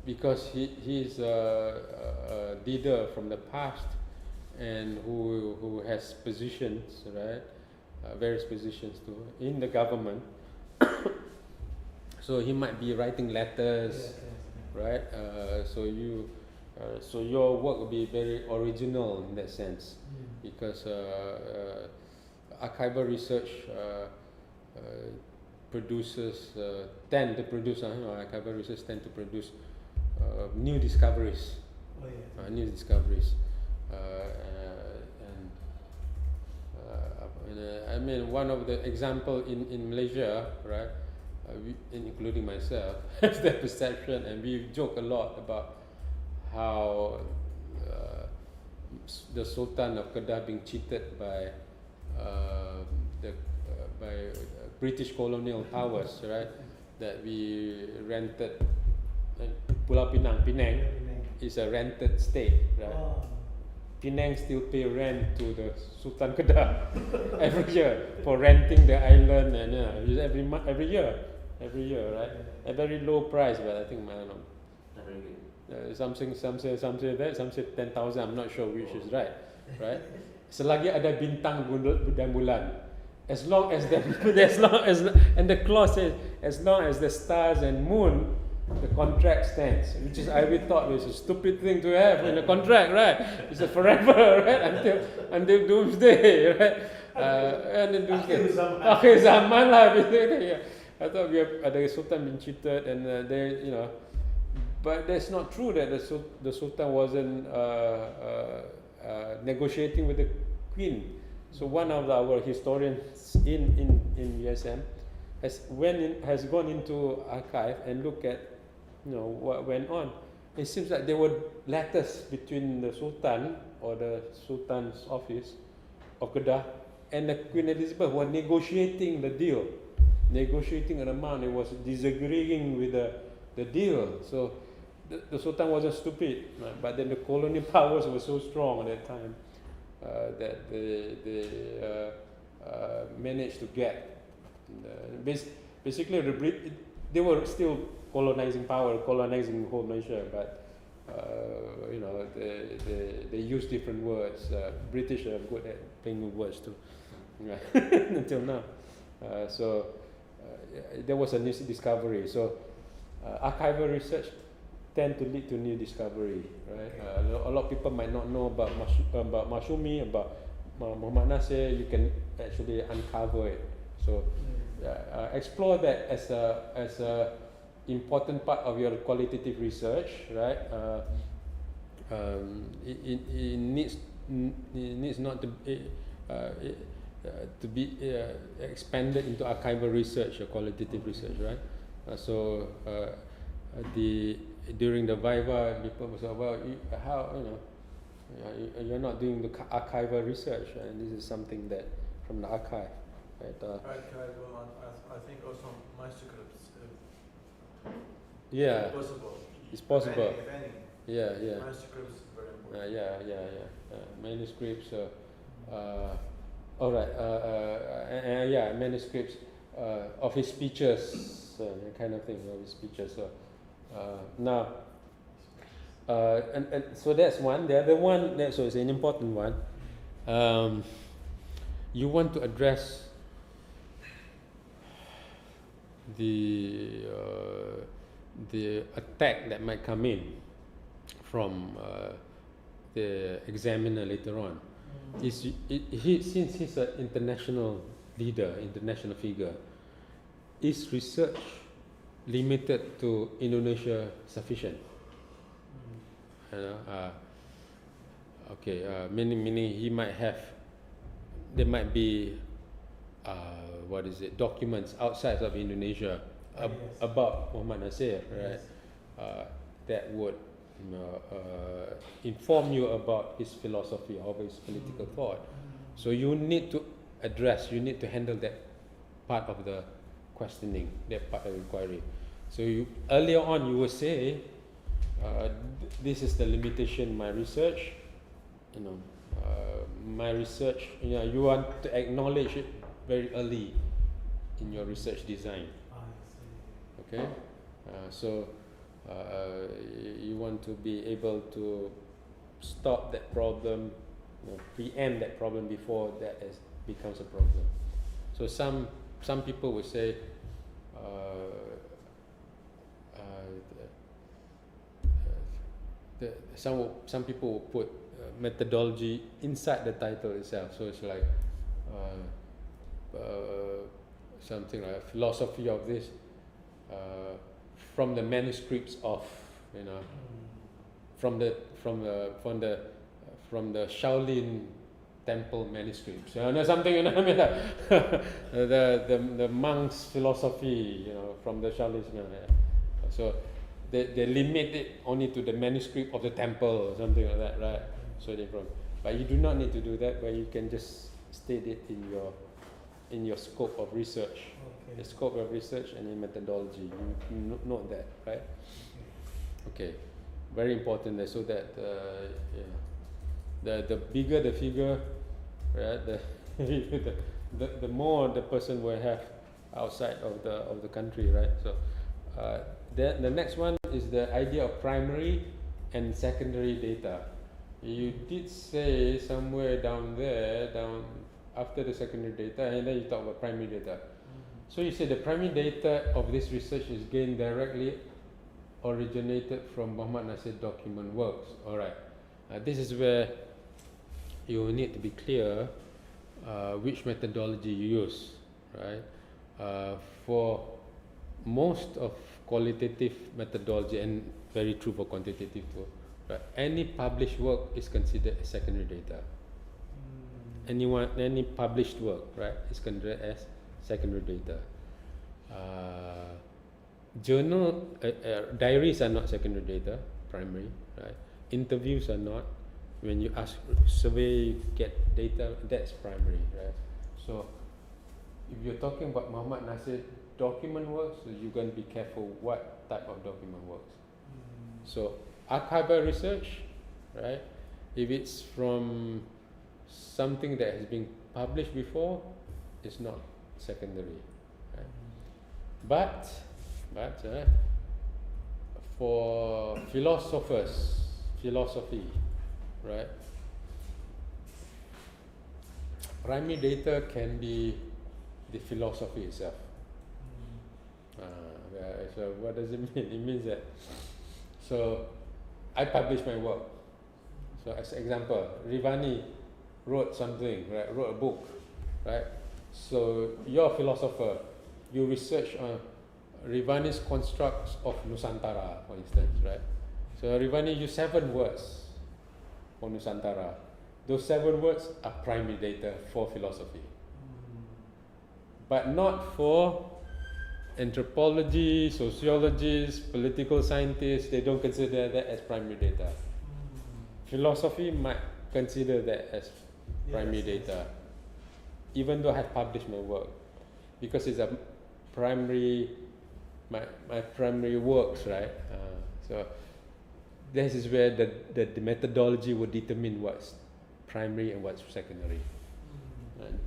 because he's a leader from the past and who has positions, right? Various positions too in the government. So he might be writing letters, right? So your work will be very original in that sense, because archival research archival research tend to produce new discoveries, new discoveries, I mean, one of the example in Malaysia, right, including myself, has that perception, and we joke a lot about how the Sultan of Kedah being cheated by British colonial powers, right? That we rented Pulau Penang is a rented state, right? Penang still pay rent to the Sultan Kedah every year for renting the island, and every year, right? A very low price, but I think I don't know. Some say that, some say 10,000. I'm not sure which is right. Selagi ada bintang dan bulan, as long as and the clause says as long as the stars and moon, the contract stands, which is we thought was a stupid thing to have in a contract, right? It's a forever, right? Until doomsday, right? And then doomsday. Akhir zaman lah, basically. I thought the Sultan been cheated, and but that's not true. That the Sultan wasn't negotiating with the Queen. So one of our historians in USM has gone into archive and looked at what went on. It seems like there were letters between the Sultan or the Sultan's office of Kedah and the Queen Elizabeth were negotiating the deal, negotiating an amount. It was disagreeing with the deal. So the Sultan wasn't stupid, right? But then the colonial powers were so strong at that time that they managed to get basically they were still colonizing whole Malaysia, but they use different words. British are good at playing with words too, until now. So there was a new discovery. So archival research tend to lead to new discovery, right? A lot of people might not know about Masyumi, about Muhammad Nasir. You can actually uncover it. So explore that as a important part of your qualitative research, right? It needs not to be expanded into archival research or qualitative research, right? During the Viva, people will say, well, you're not doing the archival research, and this is something that from the archive, right? Archival, I think also manuscripts. Yeah, possible. It's possible. If any. Yeah. Manuscripts is very important. Yeah. Manuscripts. All right. Manuscripts of his speeches, kind of thing of his speeches. Now, and so that's one. The other one, so it's an important one. You want to address the attack that might come in from the examiner later on. Since he's an international leader, international figure, is research limited to Indonesia sufficient? Meaning he might have, there might be documents outside of Indonesia about Muhammad Nasir, right? That would inform you about his philosophy or his political thought. So you need to address. You need to handle that part of the questioning, that part of the inquiry. So earlier on you will say, this is the limitation of my research. My research. You want to acknowledge it very early in your research design. Okay, so you want to be able to stop that problem, preempt that problem before that becomes a problem. So some people will say, some people will put methodology inside the title itself. So it's like something like philosophy of this, from the manuscripts of, from the Shaolin temple manuscripts, something, I mean, the monks' philosophy, from the Shaolin. So they limit it only to the manuscript of the temple or something like that, right? So but you do not need to do that, but you can just state it in your scope of research. Okay. The scope of research and the methodology. You note that, right? Okay. Very important, so that the bigger the figure, right? The more the person will have outside of the country, right? So the next one is the idea of primary and secondary data. You did say somewhere down after the secondary data, and then you talk about primary data. So you say the primary data of this research is gained directly originated from Muhammad Nasir's document works. Alright, this is where you need to be clear which methodology you use, right? For most of qualitative methodology, and very true for quantitative too, right? Any published work is considered as secondary data. Any published work, right, is considered as secondary data. Journal diaries are not secondary data, primary, right? Interviews are not. When you ask survey, you get data, that's primary, right? So if you're talking about Muhammad Nasir document works, so you're going to be careful what type of document works. So archival research, right? If it's from something that has been published before, it's not secondary, right? But for philosophy, right? Primary data can be the philosophy itself. So what does it mean? It means that, so I publish my work. So as an example, Rivani wrote something, right? Wrote a book, right? So you're a philosopher. You research on Rivani's constructs of Nusantara, for instance, right? So Rivani used 7 words for Nusantara. Those 7 words are primary data for philosophy, but not for anthropology, sociologists, political scientists. They don't consider that as primary data. Philosophy might consider that as primary data, even though I have published my work, because it's a primary, my primary works, right? So this is where the methodology will determine what's primary and what's secondary.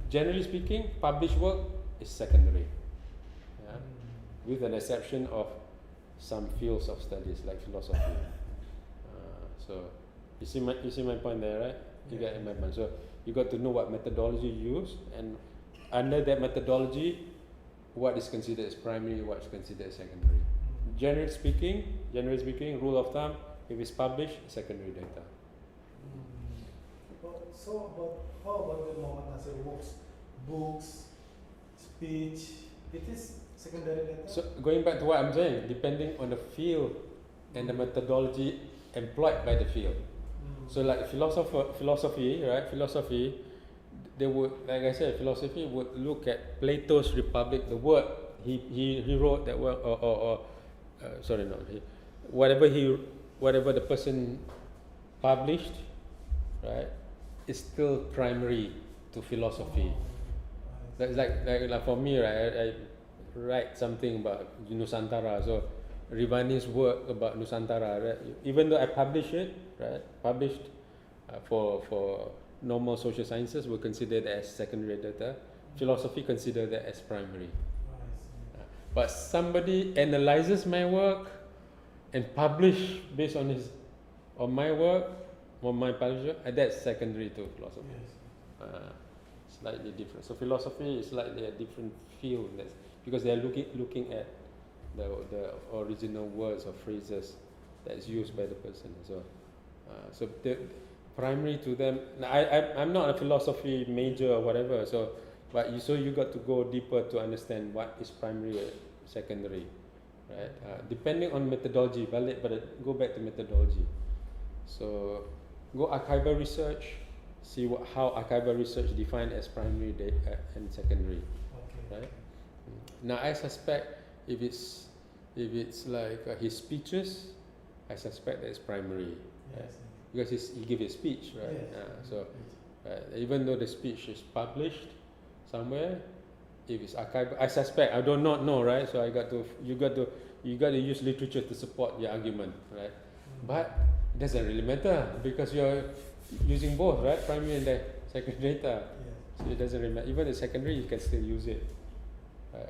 Generally speaking, published work is secondary, with an exception of some fields of studies like philosophy. So you see my point there, right? You get my point. So you got to know what methodology you use, and under that methodology, what is considered as primary, what is considered as secondary. Generally speaking, rule of thumb: if it's published, secondary data. So, how about the Muhammad Nasir works, books, speech? It is secondary data. So going back to what I'm saying, depending on the field and the methodology employed by the field. So like philosophy, right? Philosophy, they would, like I said, philosophy would look at Plato's Republic, the word he wrote that word, whatever the person published, right, is still primary to philosophy. That's like for me, right? I write something about Nusantara. So Rivani's work about Nusantara, right? Even though I publish it, right? Published for normal social sciences, we consider that as secondary data. Philosophy consider that as primary. But somebody analyzes my work and publish based on my work, or my publisher, that's secondary to philosophy. Slightly different. So philosophy is slightly a different field, because they are looking at the original words or phrases that is used by the person. So the primary to them. I'm not a philosophy major or whatever. So you got to go deeper to understand what is primary or secondary, right? Depending on methodology, but go back to methodology. So go archival research. See how archival research defined as primary and secondary, right? Now I suspect if it's like his speeches, I suspect that it's primary, right? Because he gave a speech, right? Even though the speech is published somewhere, if it's archival, I suspect, I do not know, right? So you got to use literature to support your argument, right? But it doesn't really matter because you're using both, right? Primary and the secondary data. So it doesn't really matter. Even the secondary, you can still use it.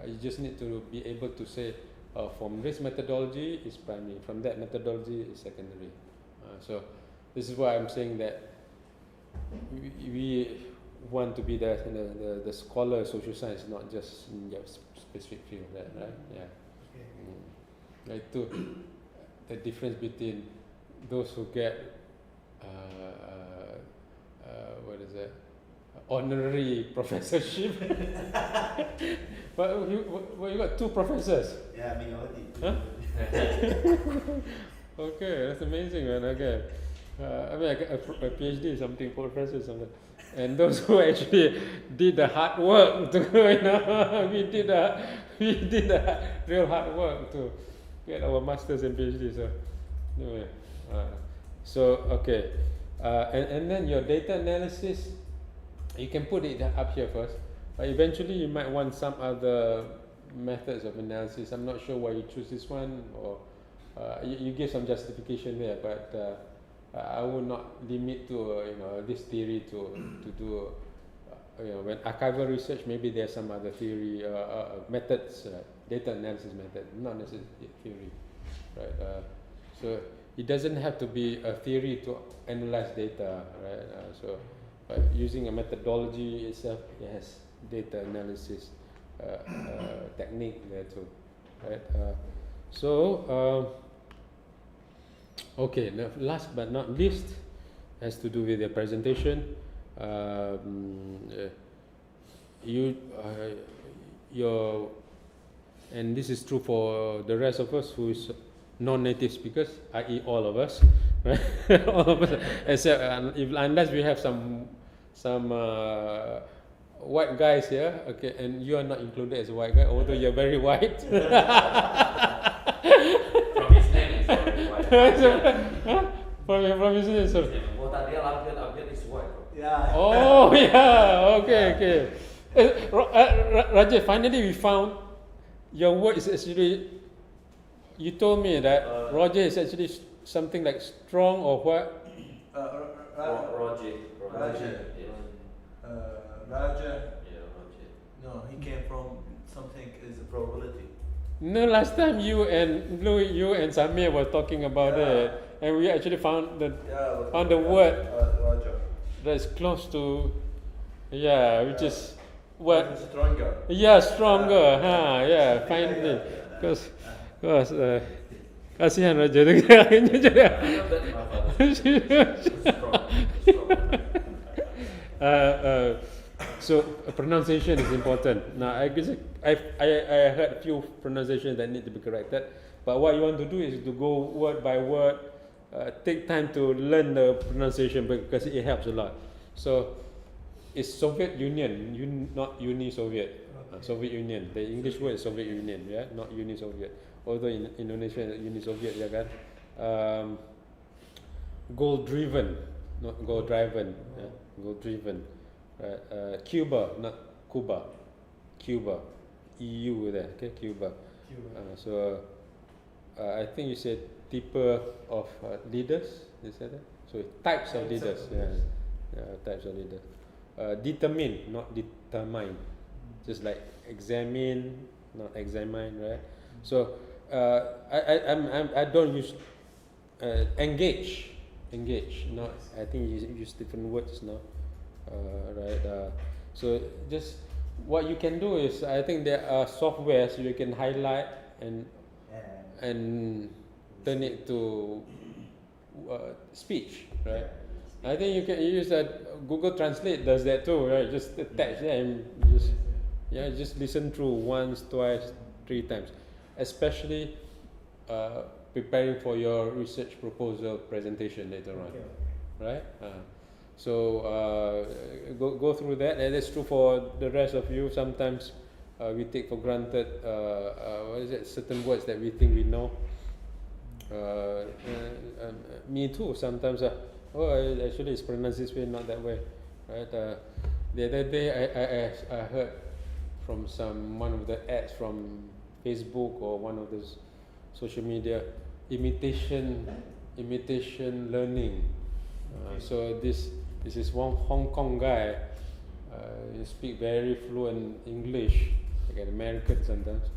You just need to be able to say, from this methodology is primary, from that methodology is secondary. So this is why I'm saying that we want to be the scholar of social science, not just in your specific field, right? Right. The difference between those who get what is that? Honorary professorship. But you got 2 professors. Yeah, minority. Huh? Okay, that's amazing, man. Okay. I mean, I got a PhD, something, professor, something. And those who actually did the hard work to, we did the real hard work to get our masters and PhDs. So, anyway, okay. And then your data analysis, you can put it up here first, but eventually you might want some other methods of analysis. I'm not sure why you choose this one, or you give some justification there, but I would not limit to this theory to do when archival research. Maybe there's some other theory methods, data analysis method, not necessarily theory, right? So it doesn't have to be a theory to analyze data, right? But using a methodology itself, it has data analysis technique there too, right? Okay, now last but not least, has to do with the presentation. And this is true for the rest of us who is non-native speakers, i.e. all of us, right? All of us, except unless we have some white guys here, okay, and you are not included as a white guy, although you're very white. From his name is already white. From his name, sorry. Oh, tadi Abdiel is white. Yeah. Oh yeah, okay. Raja, finally we found your word is actually. You told me that Roger is actually something like strong or what? Roger. Raja. Yeah, Roger. No, he came from something is a probability. No, last time you and Samir were talking about it, and we actually found the word Raja. that's close to, which is what? Stronger. Yeah, stronger. Finally, because kasihan Raja tu akhirnya jadi. So pronunciation is important. Now I heard a few pronunciations that need to be corrected, but what you want to do is to go word by word, take time to learn the pronunciation because it helps a lot. So it's Soviet Union, not Uni-Soviet. Soviet Union. The English word is Soviet Union, not Uni-Soviet. Although in Indonesia Uni-Soviet, goal-driven, not goal-driven. Goal-driven. Cuba, not Cuba. Cuba, EU there, okay, Cuba. So I think you said type of leaders, you said that? So types of leaders, types of leaders. Determine, not determine. Just like examine, not examine, right? So I don't use engage, not. I think you use different words now, right? So just what you can do is, I think there are softwares you can highlight and turn it to speech, right? I think you can use that. Google Translate does that too, right? Just attach there and just listen through once, twice, 3 times, especially preparing for your research proposal presentation later on, right? So go through that, and that's true for the rest of you. Sometimes we take for granted certain words that we think we know. Me too. Sometimes actually it's pronounced this way, not that way, right? The other day I heard from one of the ads from Facebook or one of those social media, imitation learning. So this is one Hong Kong guy. He speak very fluent English, like an American sometimes.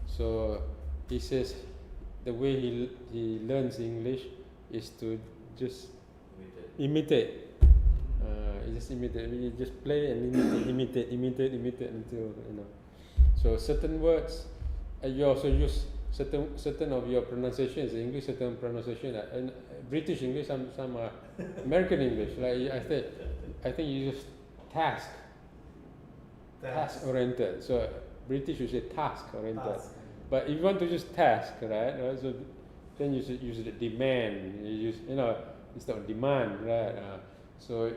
So he says the way he learns English is to just imitate. You just play and imitate until you know. So certain words, you also use certain of your pronunciation is English, certain pronunciation and British English, some are American English. Like I think you use task oriented. So British you say task oriented. But if you want to use task, right? So then you should use the demand. You use instead of demand, right? So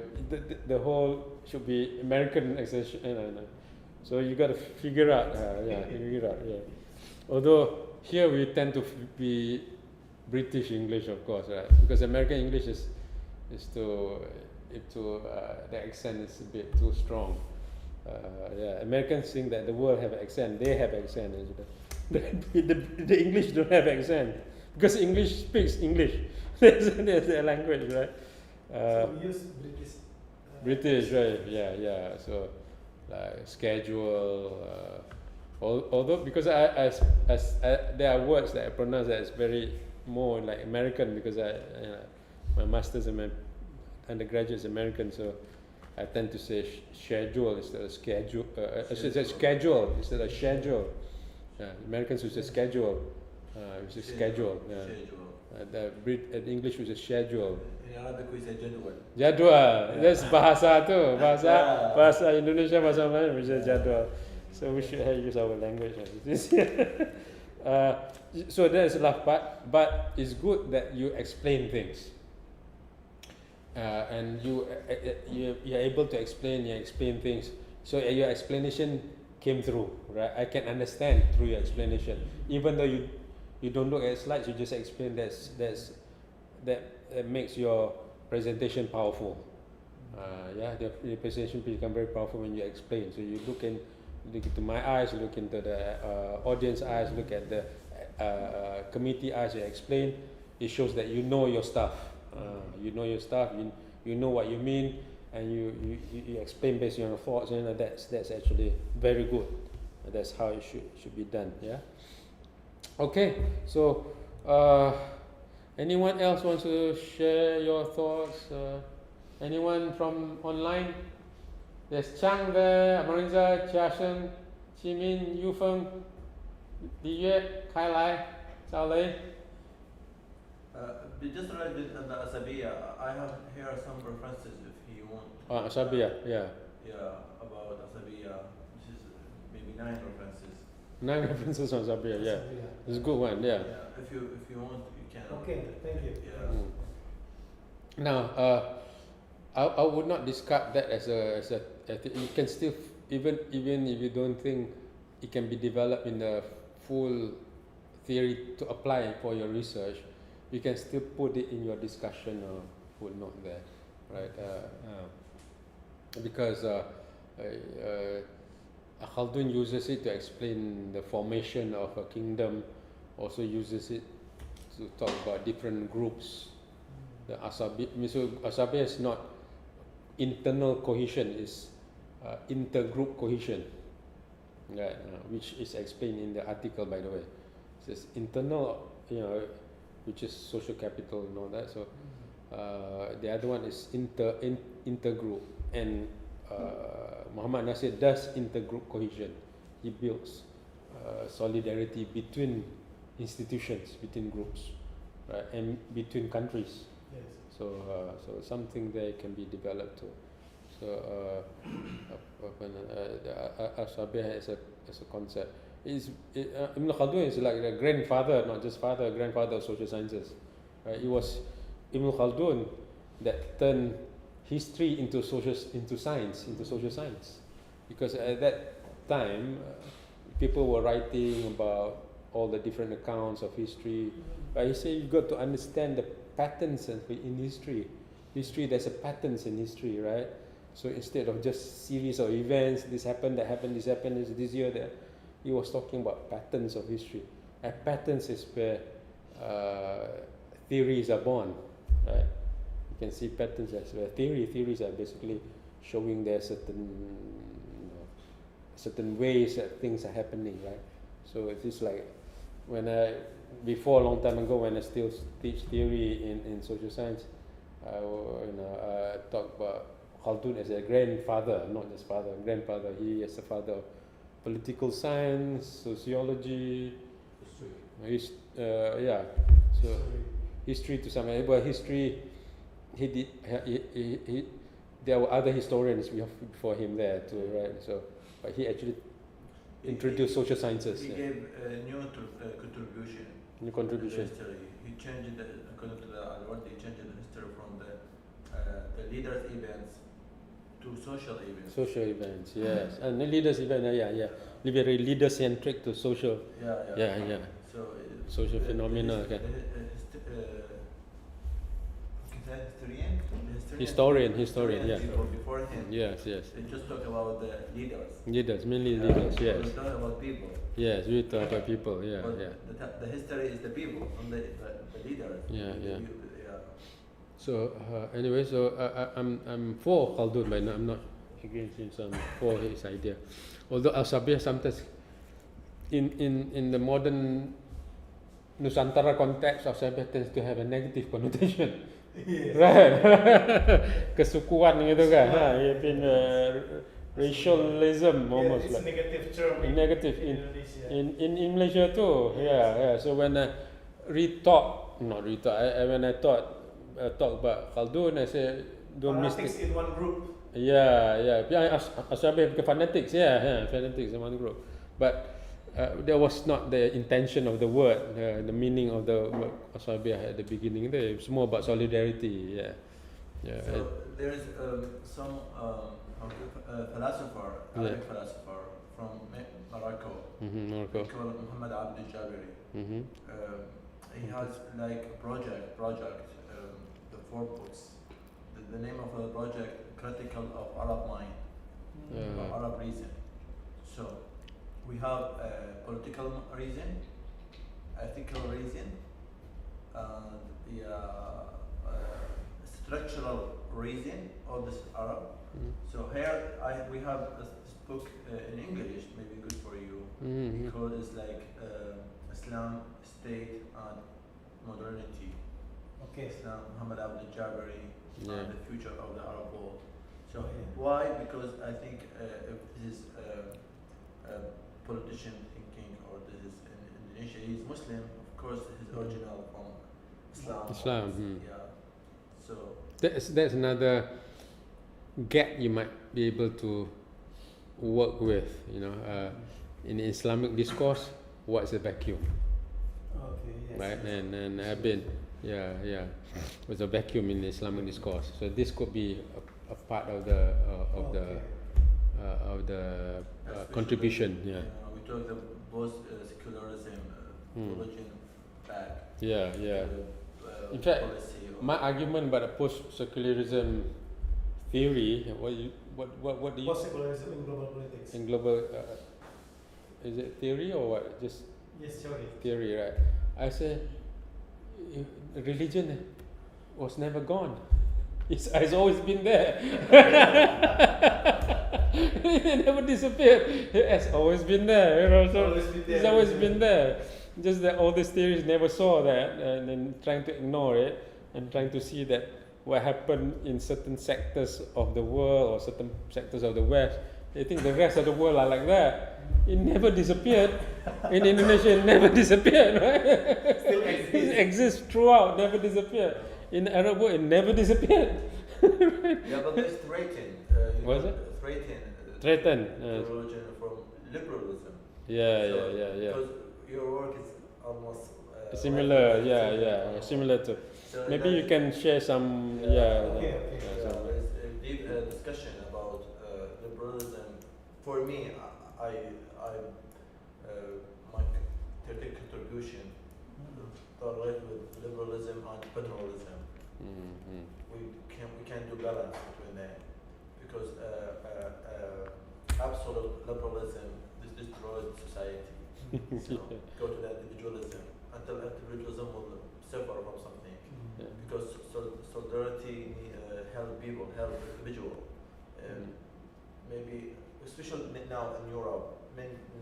the whole should be American extension. So you got to figure out, Although here we tend to be British English, of course, right? Because American English is the accent is a bit too strong. Americans think that the world have an accent. They have accent. The English don't have accent because English speaks English. That's their language, right? So we use British, right? Yeah. So like schedule. Although because as there are words that I pronounce that is very more like American because my masters and my undergraduate is American, so I tend to say schedule instead of schedule. Schedule instead of schedule. Americans use schedule. Which is schedule. The English which is schedule. In Arabic we say jadwal. Jadwal. That's bahasa tu. Bahasa Indonesia, bahasa Melayu which is jadwal. So we should use our language. So that is the last part. But it's good that you explain things. And you're able to explain things. So your explanation came through, right? I can understand through your explanation. Even though you don't look at slides, you just explain. That makes your presentation powerful. The presentation become very powerful when you explain. So you look into my eyes, you look into the audience eyes, look at the committee eyes. You explain. It shows that you know your stuff. You know your stuff. You know what you mean, and you explain based on your thoughts. That's actually very good. That's how it should be done. Yeah. Okay. So, anyone else wants to share your thoughts? Anyone from online? There's Chang there, Amarinza, Chia-Sheng, Qimin, Yufeng, Li Yue, Kai Lai, Zhao Lei. Just related to the Asabiya, I have here some references if you want. Asabiya, yeah. Yeah, about Asabiya, which is maybe 9 references. 9 references on Asabiya, yeah. It's a good one, yeah. If you want, you can. Okay, thank you. Yeah. Now, I would not discard that as a you can still even if you don't think it can be developed in the full theory to apply for your research, you can still put it in your discussion or footnote there, right? Because Khaldun uses it to explain the formation of a kingdom, also uses it to talk about different groups. The Asabi, so Asabi is not internal cohesion, is intergroup cohesion, right? Which is explained in the article, by the way. It says internal, which is social capital and all that. So the other one is intergroup, and Muhammad Nasir does intergroup cohesion. He builds solidarity between institutions, between groups, right, and between countries. Yes. So something there can be developed too. So Asabiyah as a concept. Ibn Khaldun is like the grandfather, not just father, grandfather of social sciences. Right? It was Ibn Khaldun that turned history into science, because at that time people were writing about all the different accounts of history, but he said you've got to understand the patterns in history. There's a patterns in history, right? So instead of just series of events, this happened, that happened, this happened, this year, that, he was talking about patterns of history. And patterns is where theories are born, right? You can see patterns as well. Theories are basically showing there certain ways that things are happening, right? So it is like before a long time ago, when I still teach theory in social science, I talk about Khaldun as a grandfather, not just father, grandfather. He is the father of political science, sociology, so history to some extent. But history, there were other historians before him there too, right? So, but he actually introduced social sciences. He gave a new contribution. New contribution. To the history. He changed according to the award, he changed the history from the leaders' events to social events. Social events, yes, and the leaders' event, very leader-centric to social. Yeah. So social phenomena. Historian, yeah. People before him. Yes. They just talk about the leaders. Leaders, mainly leaders. Yes. We talk about people. Yes, we talk about people. Yeah. The history is the people, and the leaders. Yeah. So anyway, I'm for Khaldun, but I'm not against him. So I'm for his idea. Although Al-Sabiyah sometimes, in the modern Nusantara context, Al-Sabiyah tends to have a negative connotation. Yes. Right? Kesukuan gitu kan. It's been racialism almost. It's like negative term in negative Indonesia. in Malaysia too. Yeah. So when I talk about Khaldun, I say don't Fanatics in one group. Yeah. Ashabiyah fanatics. Yeah, fanatics in one group. But that was not the intention of the word, the meaning of the word Ashabiyah at the beginning. It's more about solidarity. Yeah. So there's some philosopher, Arabic philosopher from Morocco. Morocco. Called Muhammad Abd al-Jabiri. He has like a project, the 4 books. The name of the project, Critical of Arab Mind, or Arab Reason. So we have political reason, ethical reason, and structural reason of this Arab. So here we have this book in English, maybe good for you, because it's like Islam, State, and Modernity. Okay. Islam, Muhammad Abd al-Jabari, and the future of the Arab world. So why? Because I think if this is politician thinking, or this is in Indonesia, he's Muslim, of course he's original from Islam. Yeah. So that's another gap you might be able to work with. In Islamic discourse, what's a vacuum? Okay. Yes. Right, and I've been was a vacuum in the Islamic discourse. So this could be a part of the contribution. Yeah. We talked about both secularism, religion, back. Yeah. In fact, my argument about the post-secularism theory, What do you Post-secularism in global politics. in global? Is it theory or what? Just Yes, theory. theory, right? I say religion was never gone. It's always been there. It never disappeared. It has always been there. You know, so it's always been there. Just that all these theories never saw that, and then trying to ignore it and trying to see that what happened in certain sectors of the world or certain sectors of the West. They think the rest of the world are like that. It never disappeared. In Indonesia, it never disappeared, right? Still exists. It exists throughout, never disappeared. In the Arab world, it never disappeared. Yeah, but there's threaten. What is it? Threaten. Threaten. Religion from liberalism. Yeah. Because your work is almost Similar, similar to. So Maybe you can share some, Okay. There's a deep discussion about liberalism. For me, my theoretical contribution correlate with liberalism and federalism. We can do balance between them because absolute liberalism destroys society. So go to the individualism until individualism will suffer from something. Yeah. Because solidarity help people, help individual. Maybe, especially now in Europe,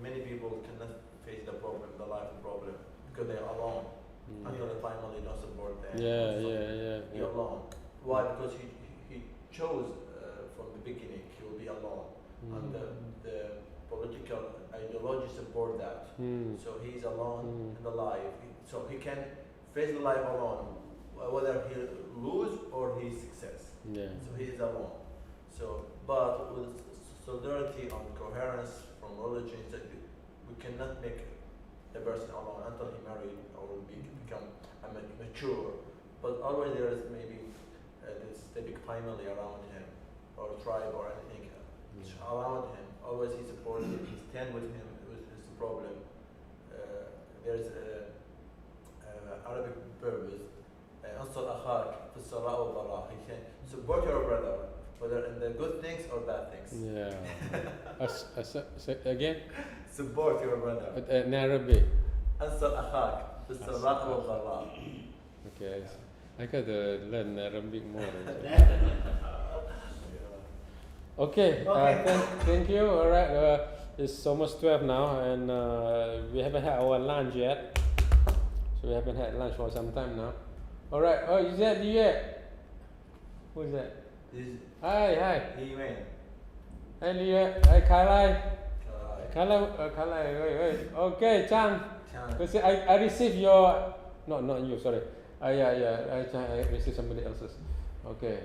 many people cannot face the problem, the life problem, because they are alone. And your family don't support them. You're alone. Why? Because he chose from the beginning he will be alone, and the political ideology support that. So he's alone in the life. So he can face the life alone, whether he lose or he success. So he is alone. So, but with solidarity and coherence from religion, we cannot make a person alone until he married or become mature. But always there is maybe this big family around him, or tribe or anything around him. Always he supports him, he stand with him with his problem. There's Arabic purpose. أنصر أخاك في السراء والضراء. He can support your brother, whether in the good things or bad things. Again? Support your brother. In Arabic. أنصر أخاك في السراء والضراء. Okay, I gotta learn Arabic more. Okay, thank you. All right, it's almost 12 now, and we haven't had our lunch yet. So we haven't had lunch for some time now. All right. Oh, is that you yet? Who's that? Hi. He went. Hi, Liet. Hi, Kalai. Kalai. Wait. Okay, Chang. Because I received your. Not you. Sorry. Yeah. I received somebody else's. Okay.